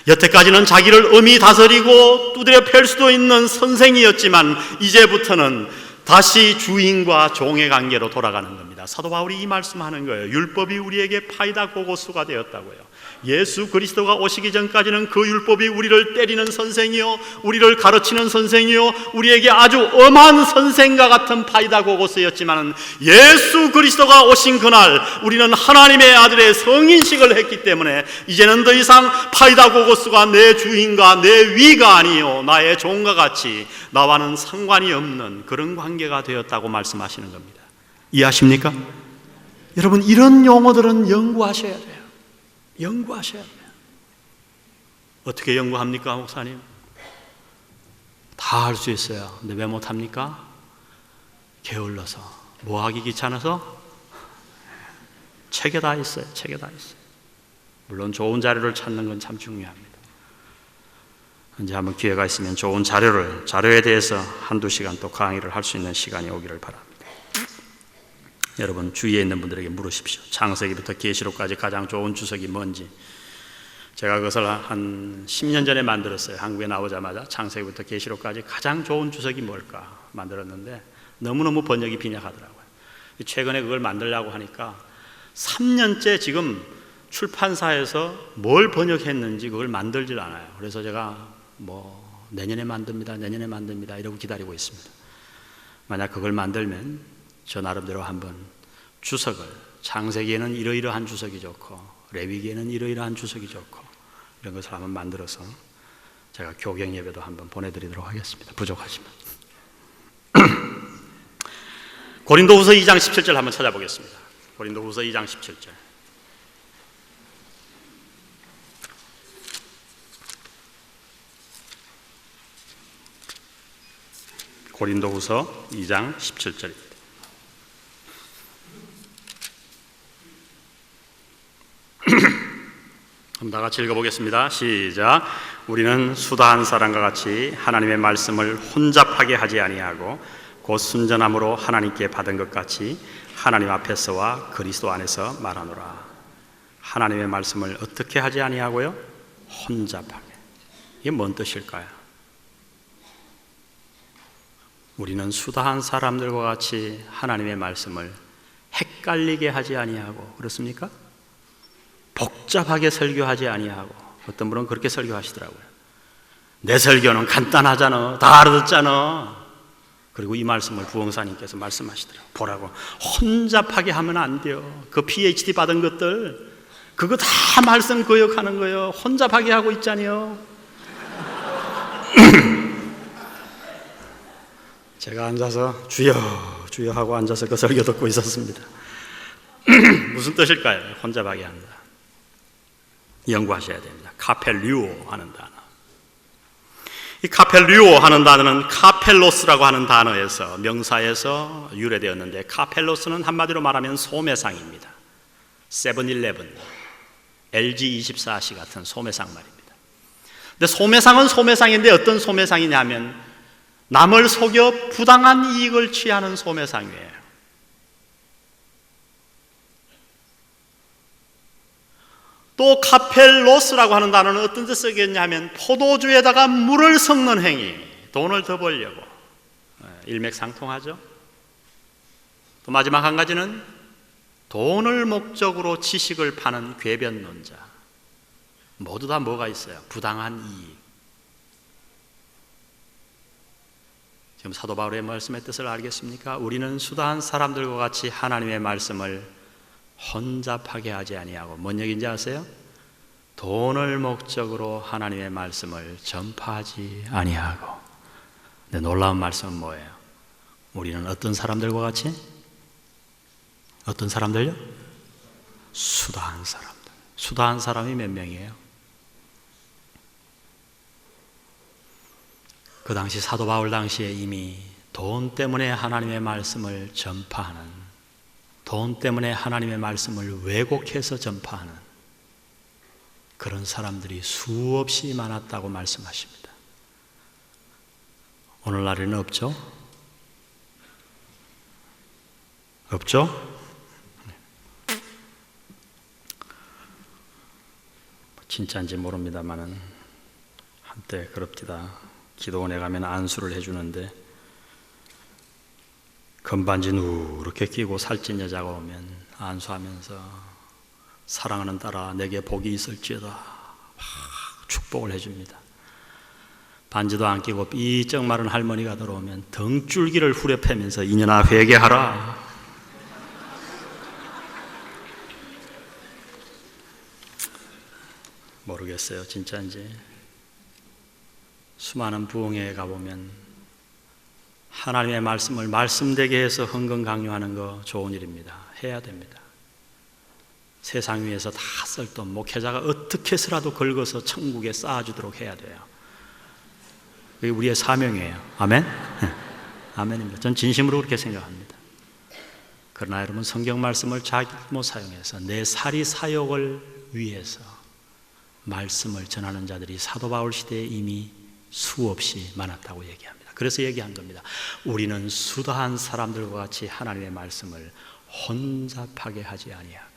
여태까지는 자기를 엄히 다스리고 두드려 팰 수도 있는 선생이었지만 이제부터는 다시 주인과 종의 관계로 돌아가는 겁니다. 사도 바울이 이 말씀하는 거예요. 율법이 우리에게 파이다고고스가 되었다고요. 예수 그리스도가 오시기 전까지는 그 율법이 우리를 때리는 선생이요, 우리를 가르치는 선생이요, 우리에게 아주 엄한 선생과 같은 파이다고고스였지만 예수 그리스도가 오신 그날 우리는 하나님의 아들의 성인식을 했기 때문에 이제는 더 이상 파이다고고스가 내 주인과 내 위가 아니요 나의 종과 같이 나와는 상관이 없는 그런 관계가 되었다고 말씀하시는 겁니다. 이해하십니까? 여러분, 이런 용어들은 연구하셔야 돼요. 연구하셔야 돼요. 어떻게 연구합니까, 목사님? 다 할 수 있어요. 근데 왜 못합니까? 게을러서, 뭐하기 귀찮아서? 책에 다 있어요. 책에 다 있어요. 물론 좋은 자료를 찾는 건 참 중요합니다. 이제 한번 기회가 있으면 좋은 자료에 대해서 한두 시간 또 강의를 할 수 있는 시간이 오기를 바랍니다. 여러분, 주위에 있는 분들에게 물으십시오. 창세기부터 계시록까지 가장 좋은 주석이 뭔지. 제가 그것을 한 10년 전에 만들었어요. 한국에 나오자마자 창세기부터 계시록까지 가장 좋은 주석이 뭘까 만들었는데 너무너무 번역이 빈약하더라고요. 최근에 그걸 만들려고 하니까 3년째 지금 출판사에서 뭘 번역했는지 그걸 만들질 않아요. 그래서 제가 내년에 만듭니다 이러고 기다리고 있습니다. 만약 그걸 만들면 저 나름대로 한번 주석을, 창세기에는 이러이러한 주석이 좋고 레위기에는 이러이러한 주석이 좋고 이런 것을 한번 만들어서 제가 교경 예배도 한번 보내드리도록 하겠습니다. 부족하지만. 고린도후서 2장 17절 한번 찾아보겠습니다. 고린도후서 2장 17절. 고린도후서 2장 17절입니다. 그럼 다 같이 읽어보겠습니다. 시작. 우리는 수다한 사람과 같이 하나님의 말씀을 혼잡하게 하지 아니하고 곧 순전함으로 하나님께 받은 것 같이 하나님 앞에서와 그리스도 안에서 말하노라. 하나님의 말씀을 어떻게 하지 아니하고요? 혼잡하게. 이게 뭔 뜻일까요? 우리는 수다한 사람들과 같이 하나님의 말씀을 헷갈리게 하지 아니하고, 그렇습니까? 복잡하게 설교하지 아니하고. 어떤 분은 그렇게 설교하시더라고요. 내 설교는 간단하잖아, 다 알아듣잖아. 그리고 이 말씀을 부흥사님께서 말씀하시더라고요. 보라고, 혼잡하게 하면 안 돼요. 그 PhD 받은 것들 그거 다 말씀 거역하는 거예요. 혼잡하게 하고 있잖아요. 제가 앉아서 주여 주여 하고 앉아서 그 설교 듣고 있었습니다. 무슨 뜻일까요? 혼잡하게 한다. 연구하셔야 됩니다. 카펠류오 하는 단어. 이 카펠류오 하는 단어는 카펠로스라고 하는 단어에서, 명사에서 유래되었는데, 카펠로스는 한마디로 말하면 소매상입니다. 세븐일레븐, LG24시 같은 소매상 말입니다. 근데 소매상은 소매상인데 어떤 소매상이냐면 남을 속여 부당한 이익을 취하는 소매상이에요. 또 카펠로스라고 하는 단어는 어떤 데 쓰겠냐면 포도주에다가 물을 섞는 행위, 돈을 더 벌려고. 일맥상통하죠. 또 마지막 한 가지는 돈을 목적으로 지식을 파는 궤변론자. 모두 다 뭐가 있어요? 부당한 이익. 지금 사도 바울의 말씀의 뜻을 알겠습니까? 우리는 수다한 사람들과 같이 하나님의 말씀을 혼잡하게 하지 아니하고, 뭔 얘기인지 아세요? 돈을 목적으로 하나님의 말씀을 전파하지 아니하고. 근데 놀라운 말씀은 뭐예요? 우리는 어떤 사람들과 같이? 어떤 사람들요? 수다한 사람들. 수다한 사람이 몇 명이에요? 그 당시 사도 바울 당시에 이미 돈 때문에 하나님의 말씀을 전파하는, 돈 때문에 하나님의 말씀을 왜곡해서 전파하는 그런 사람들이 수없이 많았다고 말씀하십니다. 오늘날에는 없죠? 없죠? 진짜인지 모릅니다만은 한때 그럽디다. 기도원에 가면 안수를 해주는데 건반지 누렇게 끼고 살찐 여자가 오면 안수하면서 사랑하는 딸아 내게 복이 있을지어다 막 축복을 해줍니다. 반지도 안 끼고 삐쩍 마른 할머니가 들어오면 등줄기를 후려패면서 이년아 회개하라. 모르겠어요 진짜인지. 수많은 부흥회에 가보면 하나님의 말씀을 말씀되게 해서 헌금 강요하는 거 좋은 일입니다. 해야 됩니다. 세상 위에서 다 쓸돈 목회자가 어떻게 해서라도 긁어서 천국에 쌓아주도록 해야 돼요. 그게 우리의 사명이에요. 아멘? 아멘입니다. 전 진심으로 그렇게 생각합니다. 그러나 여러분, 성경 말씀을 잘못 사용해서 내 사리 사욕을 위해서 말씀을 전하는 자들이 사도 바울 시대에 이미 수없이 많았다고 얘기합니다. 그래서 얘기한 겁니다. 우리는 수다한 사람들과 같이 하나님의 말씀을 혼잡하게 하지 아니하고.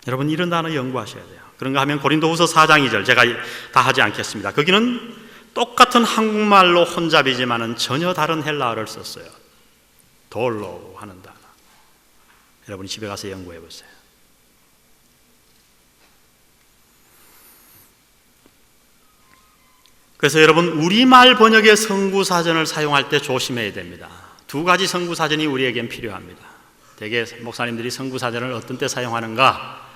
여러분, 이런 단어 연구하셔야 돼요. 그런가 하면 고린도후서 4장 2절, 제가 다 하지 않겠습니다. 거기는 똑같은 한국말로 혼잡이지만은 전혀 다른 헬라어를 썼어요. 돌로 하는 단어. 여러분이 집에 가서 연구해 보세요. 그래서 여러분, 우리말 번역의 성구사전을 사용할 때 조심해야 됩니다. 두 가지 성구사전이 우리에겐 필요합니다. 대개 목사님들이 성구사전을 어떤 때 사용하는가?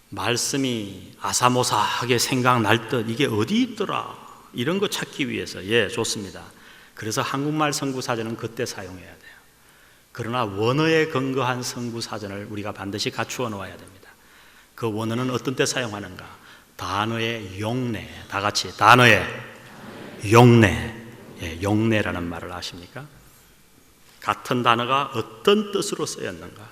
말씀이 아사모사하게 생각날 듯 이게 어디 있더라? 이런 거 찾기 위해서. 좋습니다. 그래서 한국말 성구사전은 그때 사용해야 돼요. 그러나 원어에 근거한 성구사전을 우리가 반드시 갖추어 놓아야 됩니다. 그 원어는 어떤 때 사용하는가? 단어의 용례, 다 같이 단어의 용례, 용례라는 말을 아십니까? 같은 단어가 어떤 뜻으로 쓰였는가?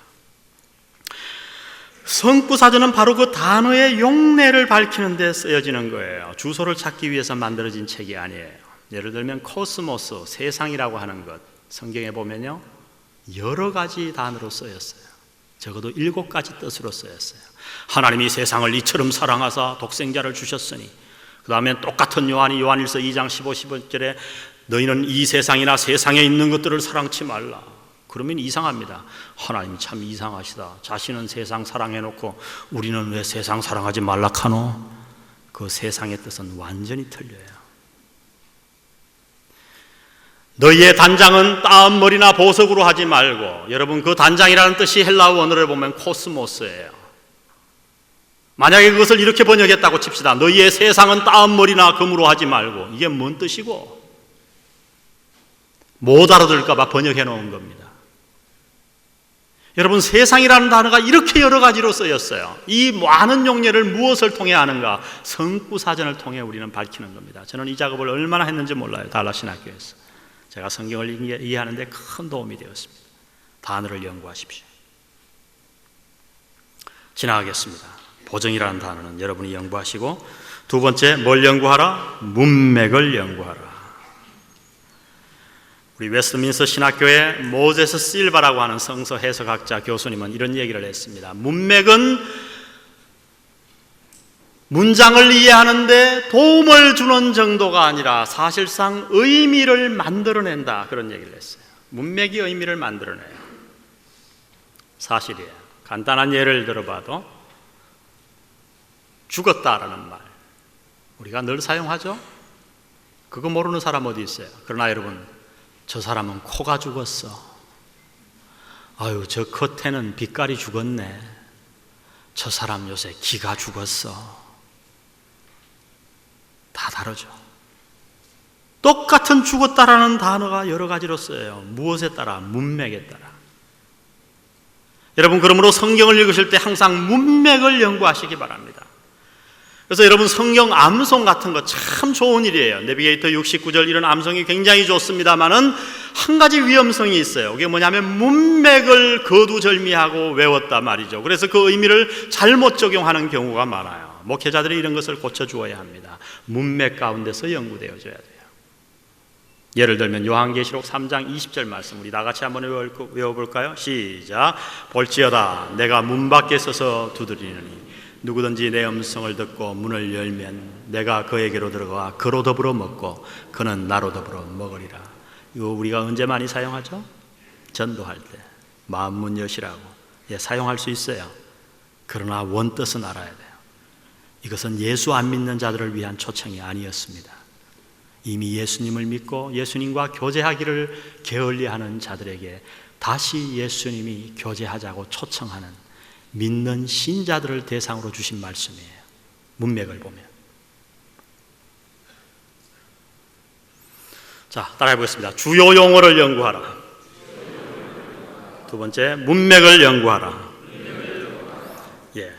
성구사전은 바로 그 단어의 용례를 밝히는 데 쓰여지는 거예요. 주소를 찾기 위해서 만들어진 책이 아니에요. 예를 들면 코스모스, 세상이라고 하는 것, 성경에 보면요 여러 가지 단어로 쓰였어요. 적어도 7가지 뜻으로 쓰였어요. 하나님이 세상을 이처럼 사랑하사 독생자를 주셨으니, 그 다음에 똑같은 요한일서 2장 15절에 너희는 이 세상이나 세상에 있는 것들을 사랑치 말라. 그러면 이상합니다. 하나님 참 이상하시다. 자신은 세상 사랑해놓고 우리는 왜 세상 사랑하지 말라카노? 그 세상의 뜻은 완전히 틀려요. 너희의 단장은 따은 머리나 보석으로 하지 말고, 여러분 그 단장이라는 뜻이 헬라어 원어를 보면 코스모스예요. 만약에 그것을 이렇게 번역했다고 칩시다. 너희의 세상은 따은 머리나 금으로 하지 말고, 이게 뭔 뜻이고? 못 알아들을까 봐 번역해 놓은 겁니다. 여러분, 세상이라는 단어가 이렇게 여러 가지로 쓰였어요. 이 많은 용례를 무엇을 통해 아는가? 성구사전을 통해 우리는 밝히는 겁니다. 저는 이 작업을 얼마나 했는지 몰라요. 달라신학교에서 제가 성경을 이해하는 데 큰 도움이 되었습니다. 단어를 연구하십시오. 지나가겠습니다. 보정이라는 단어는 여러분이 연구하시고, 두 번째 뭘 연구하라? 문맥을 연구하라. 우리 웨스트민스터 신학교의 모제스 실바라고 하는 성서 해석학자 교수님은 이런 얘기를 했습니다. 문맥은 문장을 이해하는데 도움을 주는 정도가 아니라 사실상 의미를 만들어낸다, 그런 얘기를 했어요. 문맥이 의미를 만들어내요. 사실이에요. 간단한 예를 들어봐도 죽었다라는 말 우리가 늘 사용하죠. 그거 모르는 사람 어디 있어요? 그러나 여러분, 저 사람은 코가 죽었어. 아유, 저 겉에는 빛깔이 죽었네. 저 사람 요새 기가 죽었어. 다 다르죠. 똑같은 죽었다라는 단어가 여러 가지로 쓰여요. 무엇에 따라? 문맥에 따라. 여러분, 그러므로 성경을 읽으실 때 항상 문맥을 연구하시기 바랍니다. 그래서 여러분, 성경 암송 같은 거 참 좋은 일이에요. 내비게이터 69절 이런 암송이 굉장히 좋습니다만은 한 가지 위험성이 있어요. 그게 뭐냐면 문맥을 거두절미하고 외웠단 말이죠. 그래서 그 의미를 잘못 적용하는 경우가 많아요. 목회자들이 이런 것을 고쳐주어야 합니다. 문맥 가운데서 연구되어져야 돼요. 예를 들면 요한계시록 3장 20절 말씀 우리 다 같이 한번 외워볼까요? 시작. 볼지어다 내가 문 밖에 서서 두드리느니 누구든지 내 음성을 듣고 문을 열면 내가 그에게로 들어가 그로 더불어 먹고 그는 나로 더불어 먹으리라. 이거 우리가 언제 많이 사용하죠? 전도할 때 마음 문 여시라고 사용할 수 있어요. 그러나 원뜻은 알아야 돼요. 이것은 예수 안 믿는 자들을 위한 초청이 아니었습니다. 이미 예수님을 믿고 예수님과 교제하기를 게을리하는 자들에게 다시 예수님이 교제하자고 초청하는 믿는 신자들을 대상으로 주신 말씀이에요. 문맥을 보면. 자, 따라해 보겠습니다. 주요 용어를 연구하라. 두 번째, 문맥을 연구하라.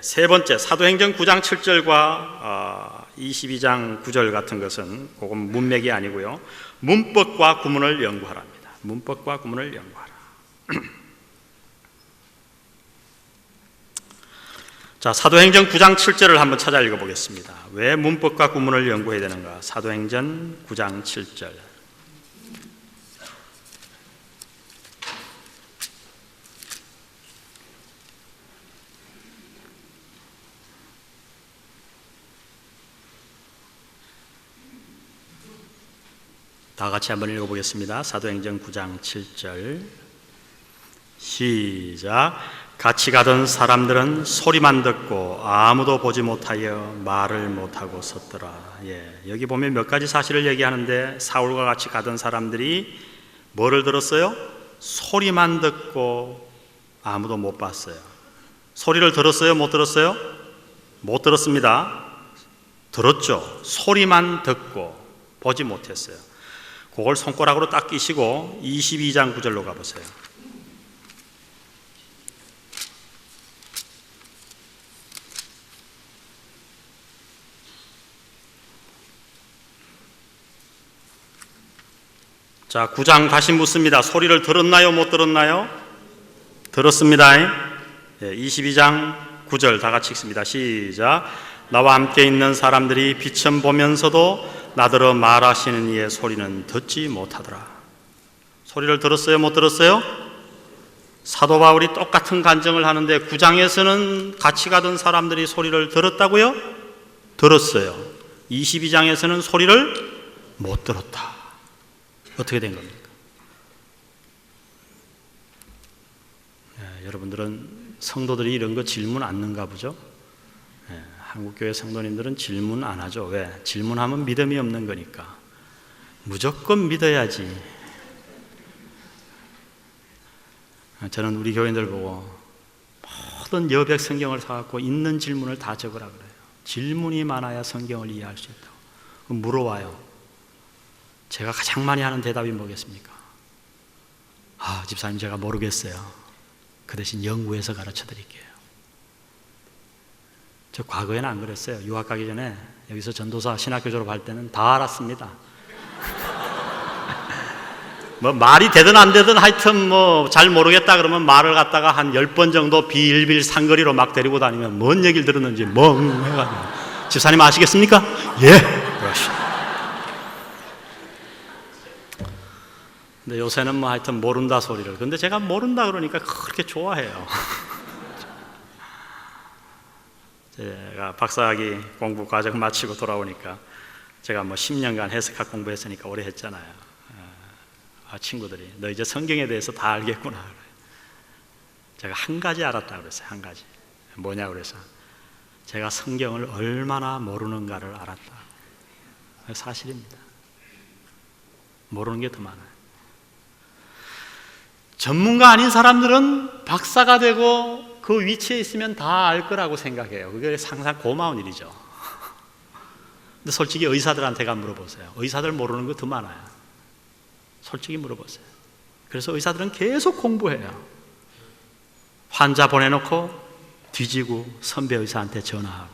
세 번째, 사도행전 9장 7절과 22장 9절 같은 것은 그건 문맥이 아니고요. 문법과 구문을 연구하랍니다. 문법과 구문을 연구하라. 자, 사도행전 9장 7절을 한번 찾아 읽어보겠습니다. 왜 문법과 구문을 연구해야 되는가? 사도행전 9장 7절. 다 같이 한번 읽어보겠습니다. 사도행전 9장 7절. 시작. 같이 가던 사람들은 소리만 듣고 아무도 보지 못하여 말을 못하고 섰더라. 여기 보면 몇 가지 사실을 얘기하는데, 사울과 같이 가던 사람들이 뭐를 들었어요? 소리만 듣고 아무도 못 봤어요. 소리를 들었어요? 못 들었어요? 못 들었습니다. 들었죠. 소리만 듣고 보지 못했어요. 그걸 손가락으로 딱 끼시고 22장 9절로 가보세요. 자, 9장 다시 묻습니다. 소리를 들었나요? 못 들었나요? 들었습니다. 22장 9절 다 같이 읽습니다. 시작. 나와 함께 있는 사람들이 비천 보면서도 나더러 말하시는 이의 소리는 듣지 못하더라. 소리를 들었어요? 못 들었어요? 사도 바울이 똑같은 간증을 하는데 9장에서는 같이 가던 사람들이 소리를 들었다고요? 들었어요. 22장에서는 소리를 못 들었다. 어떻게 된 겁니까? 여러분들은 성도들이 이런 거 질문 안 넣는가 보죠? 한국교회 성도님들은 질문 안 하죠. 왜? 질문하면 믿음이 없는 거니까. 무조건 믿어야지. 저는 우리 교인들 보고 모든 여백 성경을 사갖고 있는 질문을 다 적으라 그래요. 질문이 많아야 성경을 이해할 수 있다고. 물어와요. 제가 가장 많이 하는 대답이 뭐겠습니까? 집사님 제가 모르겠어요. 그 대신 연구해서 가르쳐 드릴게요. 저 과거에는 안 그랬어요. 유학 가기 전에 여기서 전도사 신학교 졸업할 때는 다 알았습니다. 뭐 말이 되든 안 되든 하여튼 뭐 잘 모르겠다 그러면 말을 갖다가 한 10번 정도 빌빌 상거리로 막 데리고 다니면 뭔 얘기를 들었는지 멍 해가지고. 집사님 아시겠습니까? 예. 그러시죠. 근데 요새는 뭐 하여튼 모른다 소리를. 근데 제가 모른다 그러니까 그렇게 좋아해요. 제가 박사학위 공부 과정 마치고 돌아오니까 제가 뭐 10년간 해석학 공부했으니까 오래 했잖아요. 친구들이 너 이제 성경에 대해서 다 알겠구나. 제가 한 가지 알았다 그랬어요. 한 가지. 뭐냐 그래서 제가 성경을 얼마나 모르는가를 알았다. 사실입니다. 모르는 게 더 많아요. 전문가 아닌 사람들은 박사가 되고 그 위치에 있으면 다 알 거라고 생각해요. 그게 항상 고마운 일이죠. 근데 솔직히 의사들한테가 물어보세요. 의사들 모르는 거 더 많아요. 솔직히 물어보세요. 그래서 의사들은 계속 공부해요. 환자 보내놓고 뒤지고 선배 의사한테 전화하고.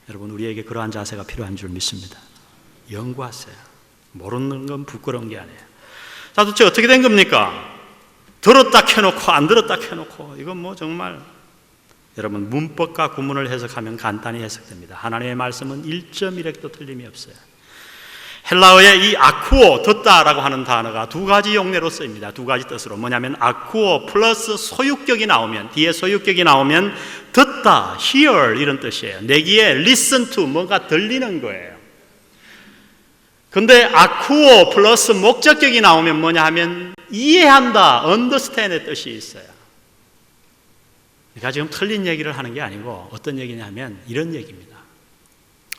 여러분, 우리에게 그러한 자세가 필요한 줄 믿습니다. 연구하세요. 모르는 건 부끄러운 게 아니에요. 자, 도대체 어떻게 된 겁니까? 들었다 켜놓고 안 들었다 켜놓고. 이건 뭐 정말 여러분, 문법과 구문을 해석하면 간단히 해석됩니다. 하나님의 말씀은 1.1획도 틀림이 없어요. 헬라어의 이 아쿠오, 듣다라고 하는 단어가 두 가지 용례로 쓰입니다. 두 가지 뜻으로. 뭐냐면 아쿠오 플러스 소유격이 나오면, 뒤에 소유격이 나오면 듣다, hear 이런 뜻이에요. 내기에 listen to, 뭔가 들리는 거예요. 근데 아쿠오 플러스 목적격이 나오면 뭐냐 하면 이해한다, understand의 뜻이 있어요. 그러니까 지금 틀린 얘기를 하는 게 아니고 어떤 얘기냐면 이런 얘기입니다.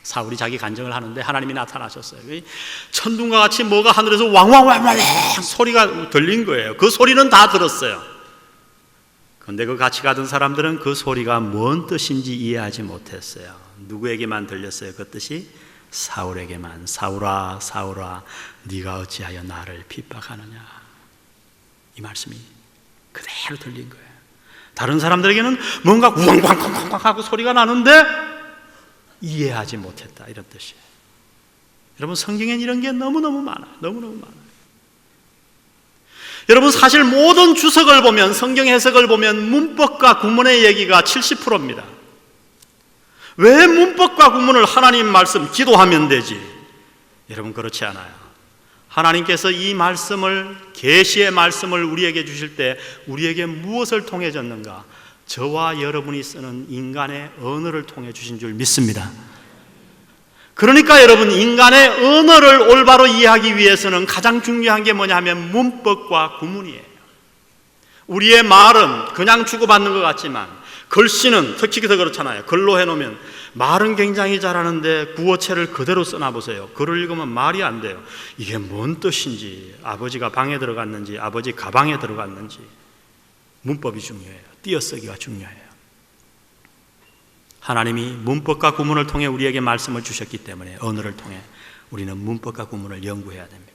사울이 자기 간증을 하는데 하나님이 나타나셨어요. 천둥과 같이 뭐가 하늘에서 왕왕왕왕 소리가 들린 거예요. 그 소리는 다 들었어요. 그런데 그 같이 가던 사람들은 그 소리가 뭔 뜻인지 이해하지 못했어요. 누구에게만 들렸어요? 그 뜻이 사울에게만. 사울아 사울아 네가 어찌하여 나를 핍박하느냐. 이 말씀이 그대로 들린 거예요. 다른 사람들에게는 뭔가 우왕광광광 하고 소리가 나는데 이해하지 못했다, 이런 뜻이에요. 여러분, 성경엔 이런 게 너무너무 많아요. 너무너무 많아요. 여러분, 사실 모든 주석을 보면, 성경 해석을 보면 문법과 구문의 얘기가 70%입니다. 왜 문법과 구문을 하나님 말씀 기도하면 되지? 여러분, 그렇지 않아요. 하나님께서 이 말씀을, 계시의 말씀을 우리에게 주실 때 우리에게 무엇을 통해 줬는가? 저와 여러분이 쓰는 인간의 언어를 통해 주신 줄 믿습니다. 그러니까 여러분, 인간의 언어를 올바로 이해하기 위해서는 가장 중요한 게 뭐냐 하면 문법과 구문이에요. 우리의 말은 그냥 주고받는 것 같지만 글씨는 특히 더 그렇잖아요. 글로 해놓으면 말은 굉장히 잘하는데 구어체를 그대로 써놔보세요. 글을 읽으면 말이 안 돼요. 이게 뭔 뜻인지, 아버지가 방에 들어갔는지 아버지 가방에 들어갔는지 문법이 중요해요. 띄어쓰기가 중요해요. 하나님이 문법과 구문을 통해 우리에게 말씀을 주셨기 때문에 언어를 통해 우리는 문법과 구문을 연구해야 됩니다.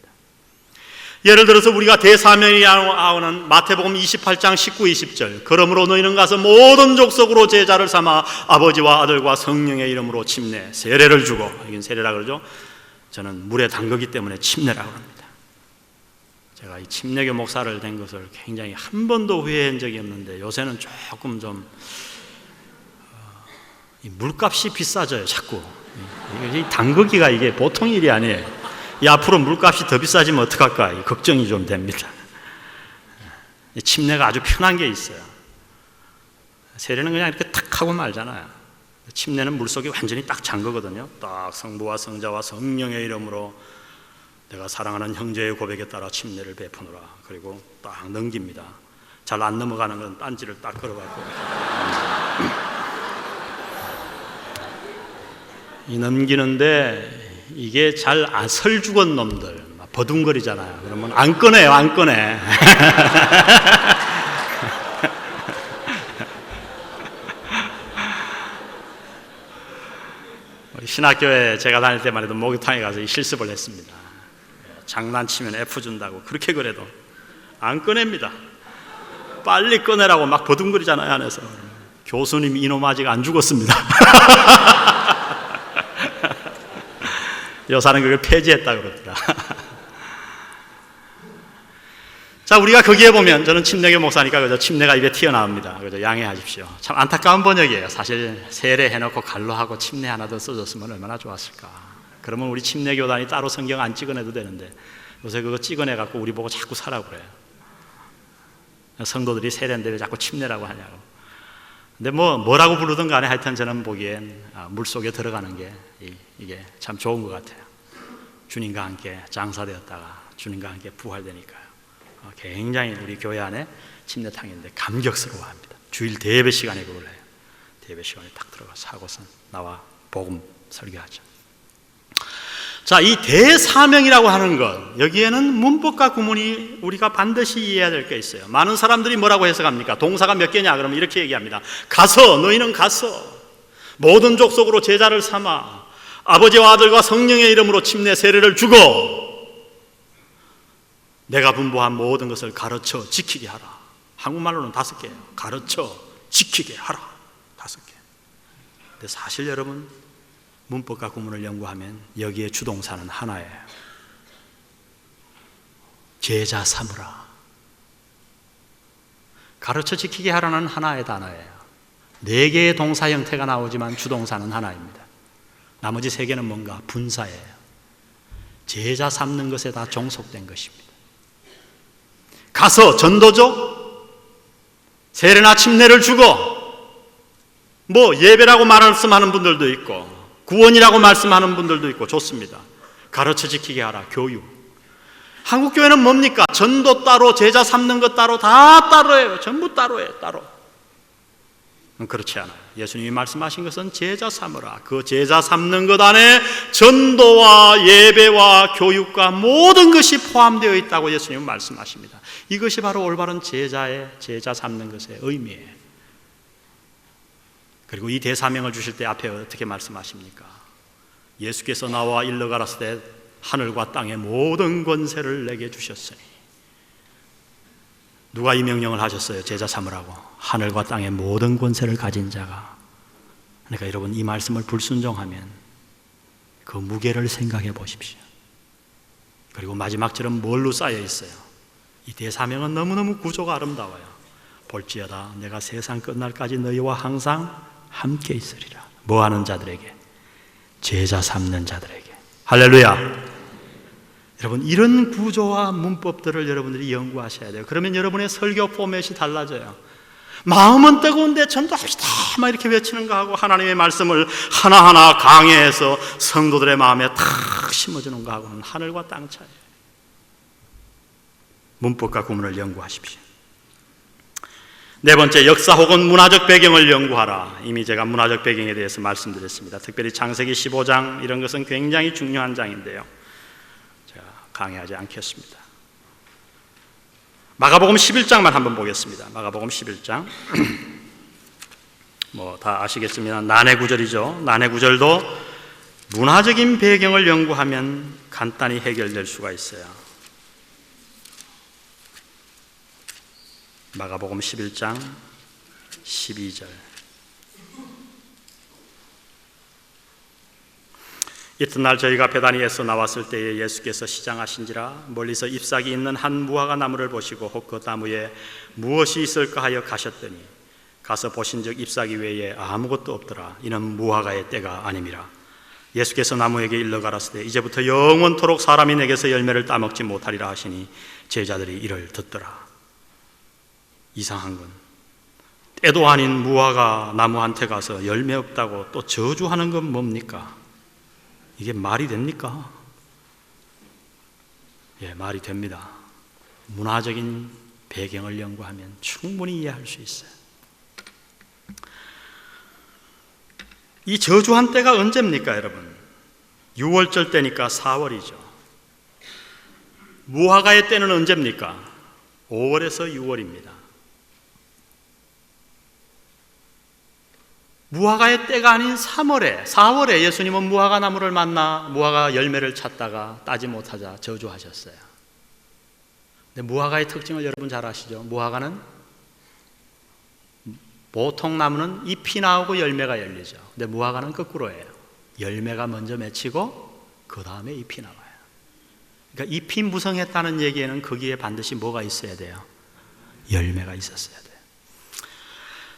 예를 들어서 우리가 대사명이라는 마태복음 28장 19, 20절 그러므로 너희는 가서 모든 족속으로 제자를 삼아 아버지와 아들과 성령의 이름으로 침례, 세례를 주고, 이건 세례라 그러죠. 저는 물에 담그기 때문에 침례라고 합니다. 제가 이 침례교 목사를 된 것을 굉장히 한 번도 후회한 적이 없는데 요새는 조금 좀 물값이 비싸져요. 자꾸 이 담그기가 이게 보통 일이 아니에요. 이 앞으로 물값이 더 비싸지면 어떡할까 걱정이 좀 됩니다. 침례가 아주 편한 게 있어요. 세례는 그냥 이렇게 탁 하고 말잖아요. 침례는 물속이 완전히 딱 잠그거든요. 딱 성부와 성자와 성령의 이름으로 내가 사랑하는 형제의 고백에 따라 침례를 베푸노라. 그리고 딱 넘깁니다. 잘 안 넘어가는 건 딴지를 딱 걸어갖고 이 넘기는데 이게 잘 설 죽은 놈들 버둥거리잖아요. 그러면 안 꺼내요. 안 꺼내. 우리 신학교에 제가 다닐 때만 해도 목욕탕에 가서 이 실습을 했습니다. 장난치면 F 준다고 그렇게 그래도 안 꺼냅니다. 빨리 꺼내라고 막 버둥거리잖아요. 안에서. 교수님 이놈 아직 안 죽었습니다. 여사는 그걸 폐지했다 그러더라. 자, 우리가 거기에 보면 저는 침례교 목사니까 그저 침례가 입에 튀어나옵니다. 그저 양해하십시오. 참 안타까운 번역이에요. 사실 세례 해놓고 갈로하고 침례 하나 더 써줬으면 얼마나 좋았을까. 그러면 우리 침례교단이 따로 성경 안 찍어내도 되는데 요새 그거 찍어내갖고 우리 보고 자꾸 사라고 그래요. 성도들이 세례인데 왜 자꾸 침례라고 하냐고. 근데 뭐라고 부르든 간에 하여튼 저는 보기엔 물속에 들어가는 게 이게 참 좋은 것 같아요. 주님과 함께 장사되었다가 주님과 함께 부활되니까요. 굉장히 우리 교회 안에 침례탕인데 감격스러워합니다. 주일 대예배 시간에 그걸 해요. 대예배 시간에 딱 들어가서 하고선 나와 복음 설교하죠. 자, 이 대사명이라고 하는 것, 여기에는 문법과 구문이 우리가 반드시 이해해야 될 게 있어요. 많은 사람들이 뭐라고 해석합니까? 동사가 몇 개냐? 그러면 이렇게 얘기합니다. 가서, 너희는 가서 모든 족속으로 제자를 삼아 아버지와 아들과 성령의 이름으로 침례 세례를 주고 내가 분부한 모든 것을 가르쳐 지키게 하라. 한국말로는 5개예요. 가르쳐 지키게 하라. 5개. 근데 사실 여러분 문법과 구문을 연구하면 여기에 주동사는 하나예요. 제자 삼으라. 가르쳐 지키게 하라는 하나의 단어예요. 4개의 동사 형태가 나오지만 주동사는 하나입니다. 나머지 3개는 뭔가 분사예요. 제자 삼는 것에 다 종속된 것입니다. 가서 전도죠. 세례나 침례를 주고 예배라고 말씀하는 분들도 있고 구원이라고 말씀하는 분들도 있고 좋습니다. 가르쳐 지키게 하라. 교육. 한국교회는 뭡니까? 전도 따로, 제자 삼는 것 따로, 다 따로예요. 전부 따로예요. 따로. 그렇지 않아요. 예수님이 말씀하신 것은 제자 삼으라. 그 제자 삼는 것 안에 전도와 예배와 교육과 모든 것이 포함되어 있다고 예수님은 말씀하십니다. 이것이 바로 올바른 제자 삼는 것의 의미예요. 그리고 이 대사명을 주실 때 앞에 어떻게 말씀하십니까? 예수께서 나와 일러 가라사대 하늘과 땅의 모든 권세를 내게 주셨으니. 누가 이 명령을 하셨어요? 제자 삼으라고. 하늘과 땅의 모든 권세를 가진 자가. 그러니까 여러분 이 말씀을 불순종하면 그 무게를 생각해 보십시오. 그리고 마지막 절은 뭘로 쌓여 있어요? 이 대사명은 너무너무 구조가 아름다워요. 볼지어다 내가 세상 끝날까지 너희와 항상 함께 있으리라. 뭐 하는 자들에게? 제자 삼는 자들에게. 할렐루야. 여러분 이런 구조와 문법들을 여러분들이 연구하셔야 돼요. 그러면 여러분의 설교 포맷이 달라져요. 마음은 뜨거운데 전도합시다 막 이렇게 외치는 거 하고 하나님의 말씀을 하나하나 강해해서 성도들의 마음에 탁 심어주는 거 하고는 하늘과 땅 차이에요. 문법과 구문을 연구하십시오. 네 번째, 역사 혹은 문화적 배경을 연구하라. 이미 제가 문화적 배경에 대해서 말씀드렸습니다. 특별히 창세기 15장 이런 것은 굉장히 중요한 장인데요, 제가 강의하지 않겠습니다. 마가복음 11장만 한번 보겠습니다. 마가복음 11장 뭐 다 아시겠지만 난해 구절이죠. 난해 구절도 문화적인 배경을 연구하면 간단히 해결될 수가 있어요. 마가복음 11장 12절. 이튿날 저희가 베다니에서 나왔을 때에 예수께서 시장하신지라 멀리서 잎사귀 있는 한 무화과 나무를 보시고 혹 그 나무에 무엇이 있을까 하여 가셨더니 가서 보신즉 잎사귀 외에 아무것도 없더라. 이는 무화과의 때가 아님이라. 예수께서 나무에게 일러 가라사대 이제부터 영원토록 사람이 내게서 열매를 따먹지 못하리라 하시니 제자들이 이를 듣더라. 이상한 건 때도 아닌 무화과 나무한테 가서 열매 없다고 또 저주하는 건 뭡니까? 이게 말이 됩니까? 예, 말이 됩니다. 문화적인 배경을 연구하면 충분히 이해할 수 있어요. 이 저주한 때가 언제입니까, 여러분? 6월절 때니까 4월이죠. 무화과의 때는 언제입니까? 5월에서 6월입니다. 무화과의 때가 아닌 3월에, 4월에 예수님은 무화과 나무를 만나 무화과 열매를 찾다가 따지 못하자 저주하셨어요. 근데 무화과의 특징을 여러분 잘 아시죠? 무화과는 보통 나무는 잎이 나오고 열매가 열리죠. 근데 무화과는 거꾸로예요. 열매가 먼저 맺히고 그 다음에 잎이 나와요. 그러니까 잎이 무성했다는 얘기에는 거기에 반드시 뭐가 있어야 돼요? 열매가 있었어야 돼요.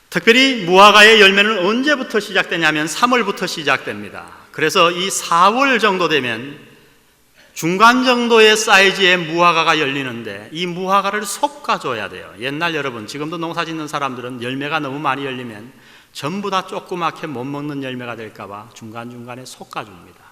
특별히 무화과의 열매는 언제부터 시작되냐면 3월부터 시작됩니다. 그래서 이 4월 정도 되면 중간 정도의 사이즈의 무화과가 열리는데 이 무화과를 솎아줘야 돼요. 옛날 여러분, 지금도 농사 짓는 사람들은 열매가 너무 많이 열리면 전부 다 조그맣게 못 먹는 열매가 될까봐 중간중간에 솎아줍니다.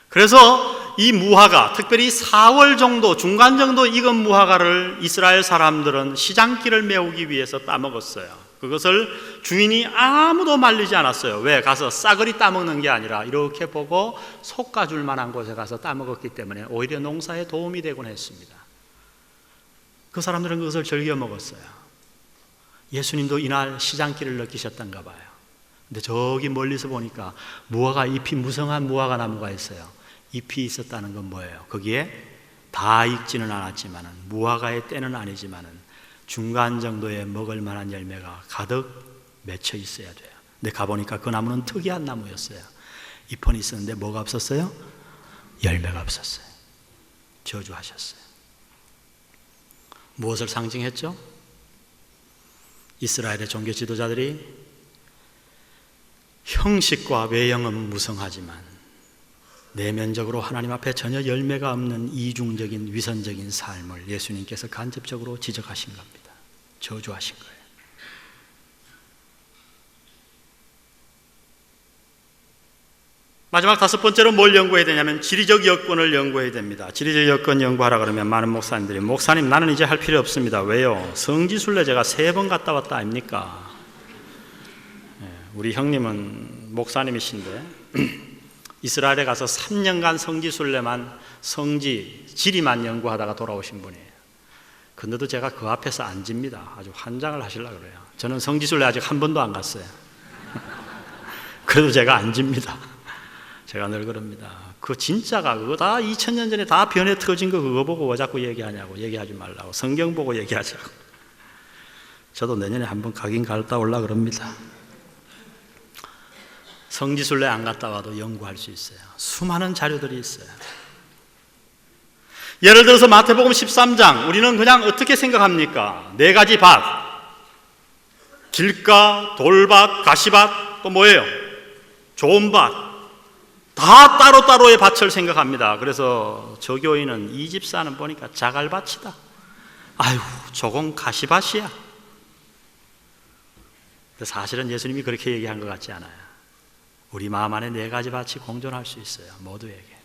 그래서 이 무화과, 특별히 4월 정도, 중간 정도 익은 무화과를 이스라엘 사람들은 시장길을 메우기 위해서 따먹었어요. 그것을 주인이 아무도 말리지 않았어요. 왜? 가서 싸그리 따먹는 게 아니라 이렇게 보고 솎아줄 만한 곳에 가서 따먹었기 때문에 오히려 농사에 도움이 되곤 했습니다. 그 사람들은 그것을 즐겨 먹었어요. 예수님도 이날 시장길을 느끼셨던가 봐요. 근데 저기 멀리서 보니까 무화과 잎이 무성한 무화과 나무가 있어요. 잎이 있었다는 건 뭐예요? 거기에 다 익지는 않았지만 무화과의 때는 아니지만 중간 정도에 먹을 만한 열매가 가득 맺혀 있어야 돼요. 근데 가보니까 그 나무는 특이한 나무였어요. 잎은 있었는데 뭐가 없었어요? 열매가 없었어요. 저주하셨어요. 무엇을 상징했죠? 이스라엘의 종교 지도자들이 형식과 외형은 무성하지만 내면적으로 하나님 앞에 전혀 열매가 없는 이중적인 위선적인 삶을 예수님께서 간접적으로 지적하신 겁니다. 저주하신 거예요. 마지막 다섯 번째로 뭘 연구해야 되냐면 지리적 여건을 연구해야 됩니다. 지리적 여건 연구하라 그러면 많은 목사님들이 목사님 나는 이제 할 필요 없습니다. 왜요? 성지순례 제가 3번 갔다 왔다 아닙니까? 우리 형님은 목사님이신데 이스라엘에 가서 3년간 성지순례만 지리만 연구하다가 돌아오신 분이에요. 근데도 제가 그 앞에서 앉습니다. 아주 환장을 하시려고 그래요. 저는 성지순례 아직 한 번도 안 갔어요. 그래도 제가 앉습니다. 제가 늘 그럽니다. 그거 진짜가 그거 다 2000년 전에 다 변해 터진 거 그거 보고 왜 자꾸 얘기하냐고. 얘기하지 말라고. 성경 보고 얘기하자고. 저도 내년에 한번 가긴 갔다 올라 그럽니다. 성지순례 안 갔다 와도 연구할 수 있어요. 수많은 자료들이 있어요. 예를 들어서 마태복음 13장 우리는 그냥 어떻게 생각합니까? 4가지 밭, 길가, 돌밭, 가시밭, 또 뭐예요? 좋은 밭, 다 따로따로의 밭을 생각합니다. 그래서 저 교인은 이 집사는 보니까 자갈밭이다. 아유, 저건 가시밭이야. 사실은 예수님이 그렇게 얘기한 것 같지 않아요. 우리 마음 안에 4가지 밭이 공존할 수 있어요. 모두에게.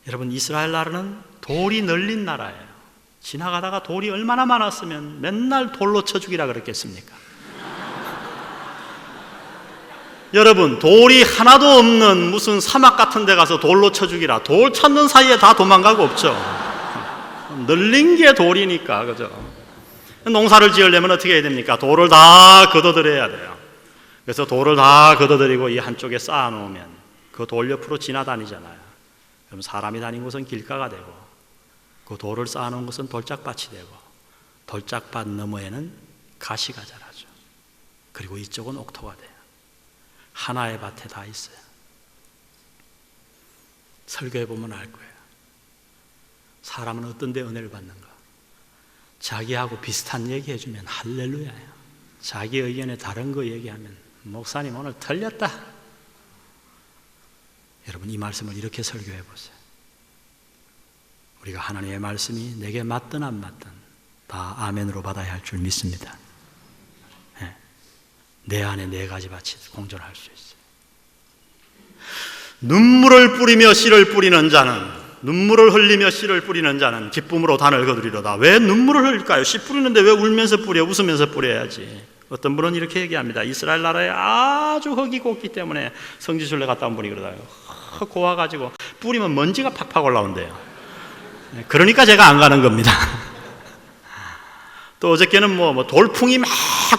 여러분, 이스라엘 나라는 돌이 널린 나라예요. 지나가다가 돌이 얼마나 많았으면 맨날 돌로 쳐 죽이라 그랬겠습니까? 여러분, 돌이 하나도 없는 무슨 사막 같은 데 가서 돌로 쳐 죽이라. 돌 찾는 사이에 다 도망가고 없죠. 늘린 게 돌이니까, 그죠? 농사를 지으려면 어떻게 해야 됩니까? 돌을 다 걷어들여야 돼요. 그래서 돌을 다 걷어들이고 이 한쪽에 쌓아놓으면 그 돌 옆으로 지나다니잖아요. 그럼 사람이 다닌 곳은 길가가 되고 그 돌을 쌓아놓은 것은 돌짝밭이 되고 돌짝밭 너머에는 가시가 자라죠. 그리고 이쪽은 옥토가 돼요. 하나의 밭에 다 있어요. 설교해보면 알 거예요. 사람은 어떤 데 은혜를 받는가? 자기하고 비슷한 얘기 해주면 할렐루야예요. 자기 의견에 다른 거 얘기하면 목사님 오늘 틀렸다. 여러분, 이 말씀을 이렇게 설교해 보세요. 우리가 하나님의 말씀이 내게 맞든 안 맞든 다 아멘으로 받아야 할 줄 믿습니다. 네. 내 안에 네 가지 밭이 공존할 수 있어요. 눈물을 뿌리며 씨를 뿌리는 자는, 눈물을 흘리며 씨를 뿌리는 자는 기쁨으로 단을 거두리로다. 왜 눈물을 흘릴까요? 씨 뿌리는데 왜 울면서 뿌려? 웃으면서 뿌려야지. 어떤 분은 이렇게 얘기합니다. 이스라엘 나라에 아주 흙이 곱기 때문에 성지순례 갔다 온 분이 그러다요. 고와가지고 뿌리면 먼지가 팍팍 올라온대요. 그러니까 제가 안 가는 겁니다. 또 어저께는 돌풍이 막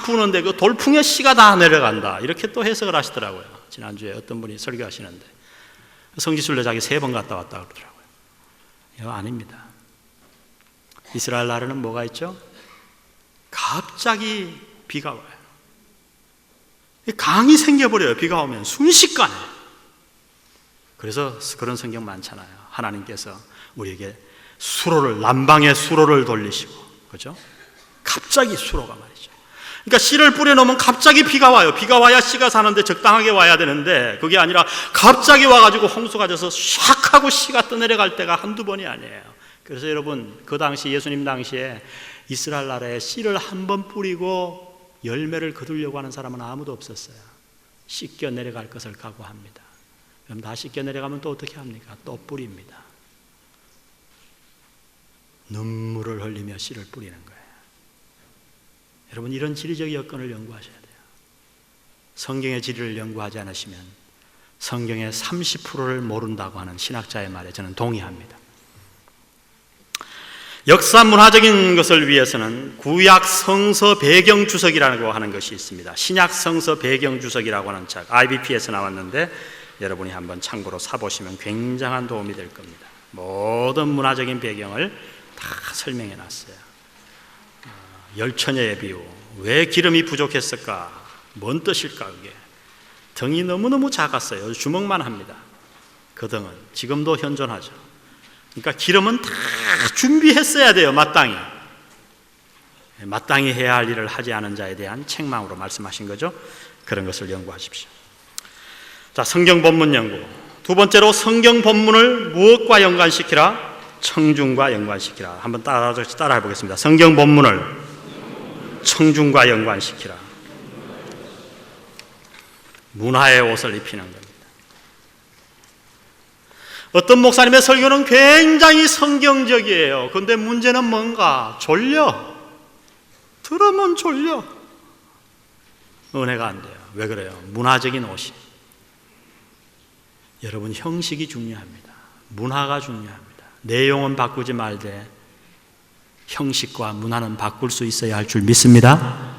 부는데 그 돌풍에 씨가 다 내려간다. 이렇게 또 해석을 하시더라고요. 지난주에 어떤 분이 설교하시는데 성지순례 자기 3번 갔다 왔다 그러더라고요. 이거 아닙니다. 이스라엘 나라는 뭐가 있죠? 갑자기 비가 와요. 강이 생겨버려요. 비가 오면 순식간에. 그래서 그런 성경 많잖아요. 하나님께서 우리에게 수로를, 남방의 수로를 돌리시고, 그죠? 갑자기 수로가 말이죠. 그러니까 씨를 뿌려놓으면 갑자기 비가 와요. 비가 와야 씨가 사는데 적당하게 와야 되는데 그게 아니라 갑자기 와가지고 홍수가 져서 샥 하고 씨가 떠내려갈 때가 한두 번이 아니에요. 그래서 여러분, 그 당시 예수님 당시에 이스라엘 나라에 씨를 한 번 뿌리고 열매를 거두려고 하는 사람은 아무도 없었어요. 씻겨 내려갈 것을 각오합니다. 그럼 다 씻겨 내려가면 또 어떻게 합니까? 또 뿌립니다. 눈물을 흘리며 씨를 뿌리는 거예요. 여러분, 이런 지리적 여건을 연구하셔야 돼요. 성경의 지리를 연구하지 않으시면 성경의 30%를 모른다고 하는 신학자의 말에 저는 동의합니다. 역사 문화적인 것을 위해서는 구약 성서 배경 주석이라고 하는 것이 있습니다. 신약 성서 배경 주석이라고 하는 책, IBP에서 나왔는데 여러분이 한번 참고로 사보시면 굉장한 도움이 될 겁니다. 모든 문화적인 배경을 다 설명해 놨어요. 열처녀의 비유, 왜 기름이 부족했을까? 뭔 뜻일까 그게? 등이 너무너무 작았어요. 주먹만 합니다. 그 등은 지금도 현존하죠. 그러니까 기름은 다 준비했어야 돼요. 마땅히 해야 할 일을 하지 않은 자에 대한 책망으로 말씀하신 거죠. 그런 것을 연구하십시오. 자, 성경 본문 연구. 두 번째로 성경 본문을 무엇과 연관시키라? 청중과 연관시키라. 한번 따라해 보겠습니다. 성경 본문을 청중과 연관시키라. 문화의 옷을 입히는 겁니다. 어떤 목사님의 설교는 굉장히 성경적이에요. 그런데 문제는 뭔가? 졸려. 들으면 졸려. 은혜가 안 돼요. 왜 그래요? 문화적인 옷이. 여러분, 형식이 중요합니다. 문화가 중요합니다. 내용은 바꾸지 말되 형식과 문화는 바꿀 수 있어야 할 줄 믿습니다.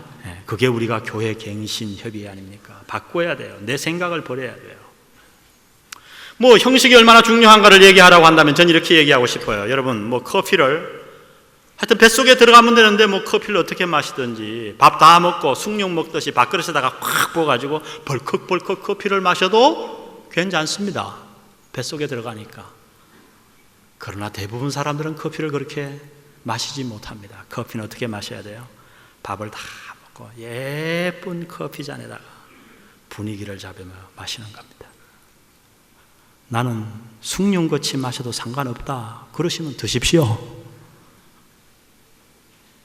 그게 우리가 교회 갱신 협의 아닙니까? 바꿔야 돼요. 내 생각을 버려야 돼요. 형식이 얼마나 중요한가를 얘기하라고 한다면 전 이렇게 얘기하고 싶어요. 여러분, 커피를 하여튼 뱃속에 들어가면 되는데 커피를 어떻게 마시든지 밥 다 먹고 숭늉 먹듯이 밥그릇에다가 꽉 부어가지고 벌컥벌컥 커피를 마셔도 괜찮습니다. 뱃속에 들어가니까. 그러나 대부분 사람들은 커피를 그렇게 마시지 못합니다. 커피는 어떻게 마셔야 돼요? 밥을 다 먹고 예쁜 커피 잔에다가 분위기를 잡으며 마시는 겁니다. 나는 숭늉같이 마셔도 상관없다. 그러시면 드십시오.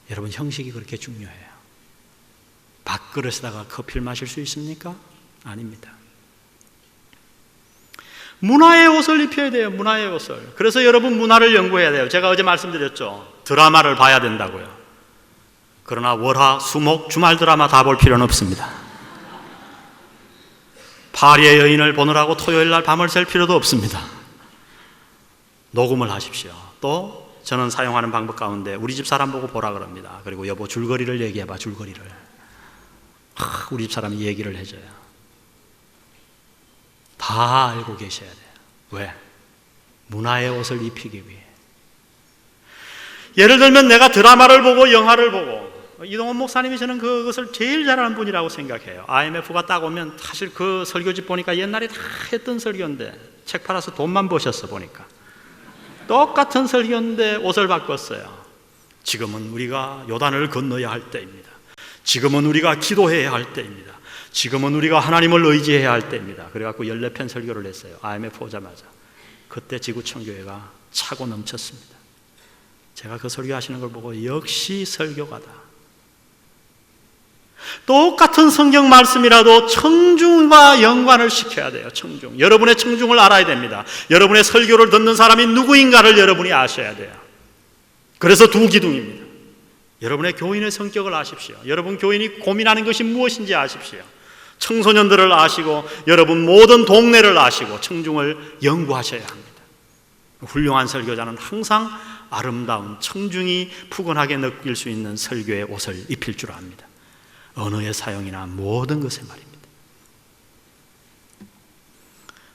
여러분, 형식이 그렇게 중요해요. 밥그릇에다가 커피를 마실 수 있습니까? 아닙니다. 문화의 옷을 입혀야 돼요. 문화의 옷을. 그래서 여러분, 문화를 연구해야 돼요. 제가 어제 말씀드렸죠. 드라마를 봐야 된다고요. 그러나 월화, 수목, 주말 드라마 다 볼 필요는 없습니다. 파리의 여인을 보느라고 토요일 날 밤을 샐 필요도 없습니다. 녹음을 하십시오. 또 저는 사용하는 방법 가운데 우리 집 사람 보고 보라 그럽니다. 그리고 여보 줄거리를 얘기해봐, 줄거리를. 우리 집 사람이 얘기를 해줘요. 다 알고 계셔야 돼요. 왜? 문화의 옷을 입히기 위해. 예를 들면 내가 드라마를 보고 영화를 보고, 이동원 목사님이 저는 그것을 제일 잘하는 분이라고 생각해요. IMF가 딱 오면 사실 그 설교집 보니까 옛날에 다 했던 설교인데 책 팔아서 돈만 버셨어 보니까. 똑같은 설교인데 옷을 바꿨어요. 지금은 우리가 요단을 건너야 할 때입니다. 지금은 우리가 기도해야 할 때입니다. 지금은 우리가 하나님을 의지해야 할 때입니다. 그래갖고 14편 설교를 했어요. IMF 오자마자. 그때 지구촌교회가 차고 넘쳤습니다. 제가 그 설교하시는 걸 보고 역시 설교가다. 똑같은 성경 말씀이라도 청중과 연관을 시켜야 돼요. 청중. 여러분의 청중을 알아야 됩니다. 여러분의 설교를 듣는 사람이 누구인가를 여러분이 아셔야 돼요. 그래서 두 기둥입니다. 여러분의 교인의 성격을 아십시오. 여러분 교인이 고민하는 것이 무엇인지 아십시오. 청소년들을 아시고 여러분 모든 동네를 아시고 청중을 연구하셔야 합니다. 훌륭한 설교자는 항상 아름다운 청중이 푸근하게 느낄 수 있는 설교의 옷을 입힐 줄 압니다. 언어의 사용이나 모든 것에 말입니다.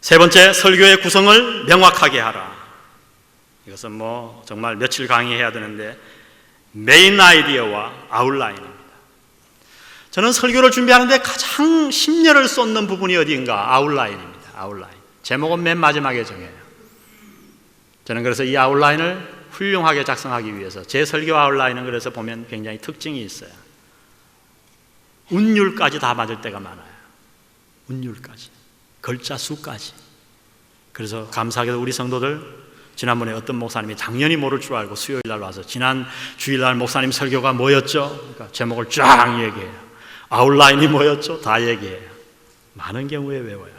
세 번째, 설교의 구성을 명확하게 하라. 이것은 뭐 정말 며칠 강의해야 되는데 메인 아이디어와 아웃라인입니다. 저는 설교를 준비하는데 가장 심려를 쏟는 부분이 어디인가? 아웃라인입니다. 아웃라인. 제목은 맨 마지막에 정해요. 저는 그래서 이 아웃라인을 훌륭하게 작성하기 위해서 제 설교 아웃라인은 그래서 보면 굉장히 특징이 있어요. 운율까지 다 맞을 때가 많아요. 운율까지, 글자 수까지. 그래서 감사하게도 우리 성도들 지난번에 어떤 목사님이 당연히 모를 줄 알고 수요일 날 와서 지난 주일날 목사님 설교가 뭐였죠? 그러니까 제목을 쫙 얘기해요. 아웃라인이 뭐였죠? 다 얘기해요. 많은 경우에 외워요.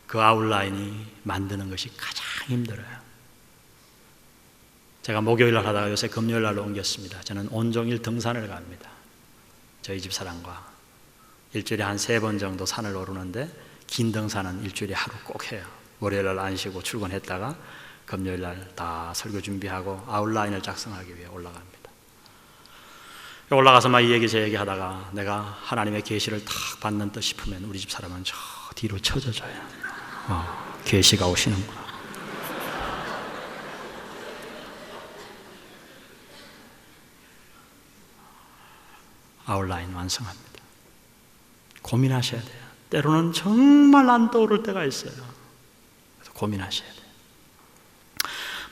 그 아웃라인이 만드는 것이 가장 힘들어요. 제가 목요일 날 하다가 요새 금요일 날로 옮겼습니다. 저는 온종일 등산을 갑니다. 저희 집 사람과 일주일에 한 3번 정도 산을 오르는데 긴 등산은 일주일에 하루 꼭 해요. 월요일 날 안 쉬고 출근했다가 금요일 날 다 설교 준비하고 아웃라인을 작성하기 위해 올라갑니다. 올라가서 막 이 얘기 저 얘기 하다가 내가 하나님의 계시를 탁 받는 듯 싶으면 우리 집 사람은 저 뒤로 쳐져줘요. 계시가 오시는구나. 아웃라인 완성합니다. 고민하셔야 돼요. 때로는 정말 안 떠오를 때가 있어요. 그래서 고민하셔야 돼요.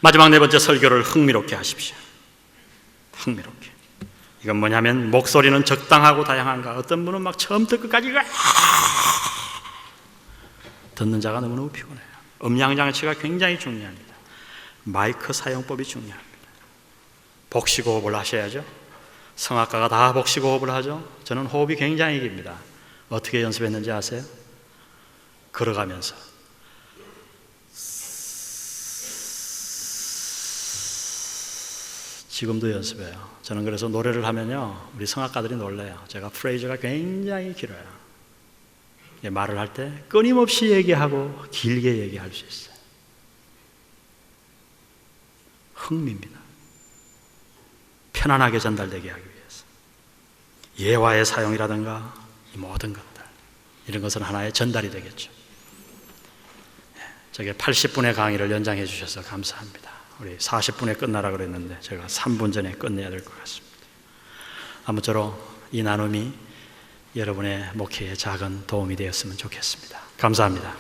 마지막 네 번째, 설교를 흥미롭게 하십시오. 흥미롭게. 이건 뭐냐면 목소리는 적당하고 다양한가. 어떤 분은 막 처음부터 끝까지 듣는 자가 너무너무 피곤해요. 음량 장치가 굉장히 중요합니다. 마이크 사용법이 중요합니다. 복식호흡을 하셔야죠. 성악가가 다 복식호흡을 하죠. 저는 호흡이 굉장히 깁니다. 어떻게 연습했는지 아세요? 걸어가면서 지금도 연습해요. 저는 그래서 노래를 하면요 우리 성악가들이 놀래요. 제가 프레이즈가 굉장히 길어요. 말을 할 때 끊임없이 얘기하고 길게 얘기할 수 있어요. 흥미입니다. 편안하게 전달되게 하기 위해서 예화의 사용이라든가 이 모든 것들 이런 것은 하나의 전달이 되겠죠. 저게 80분의 강의를 연장해 주셔서 감사합니다. 우리 40분에 끝나라 그랬는데 제가 3분 전에 끝내야 될 것 같습니다. 아무쪼록 이 나눔이 여러분의 목회에 작은 도움이 되었으면 좋겠습니다. 감사합니다.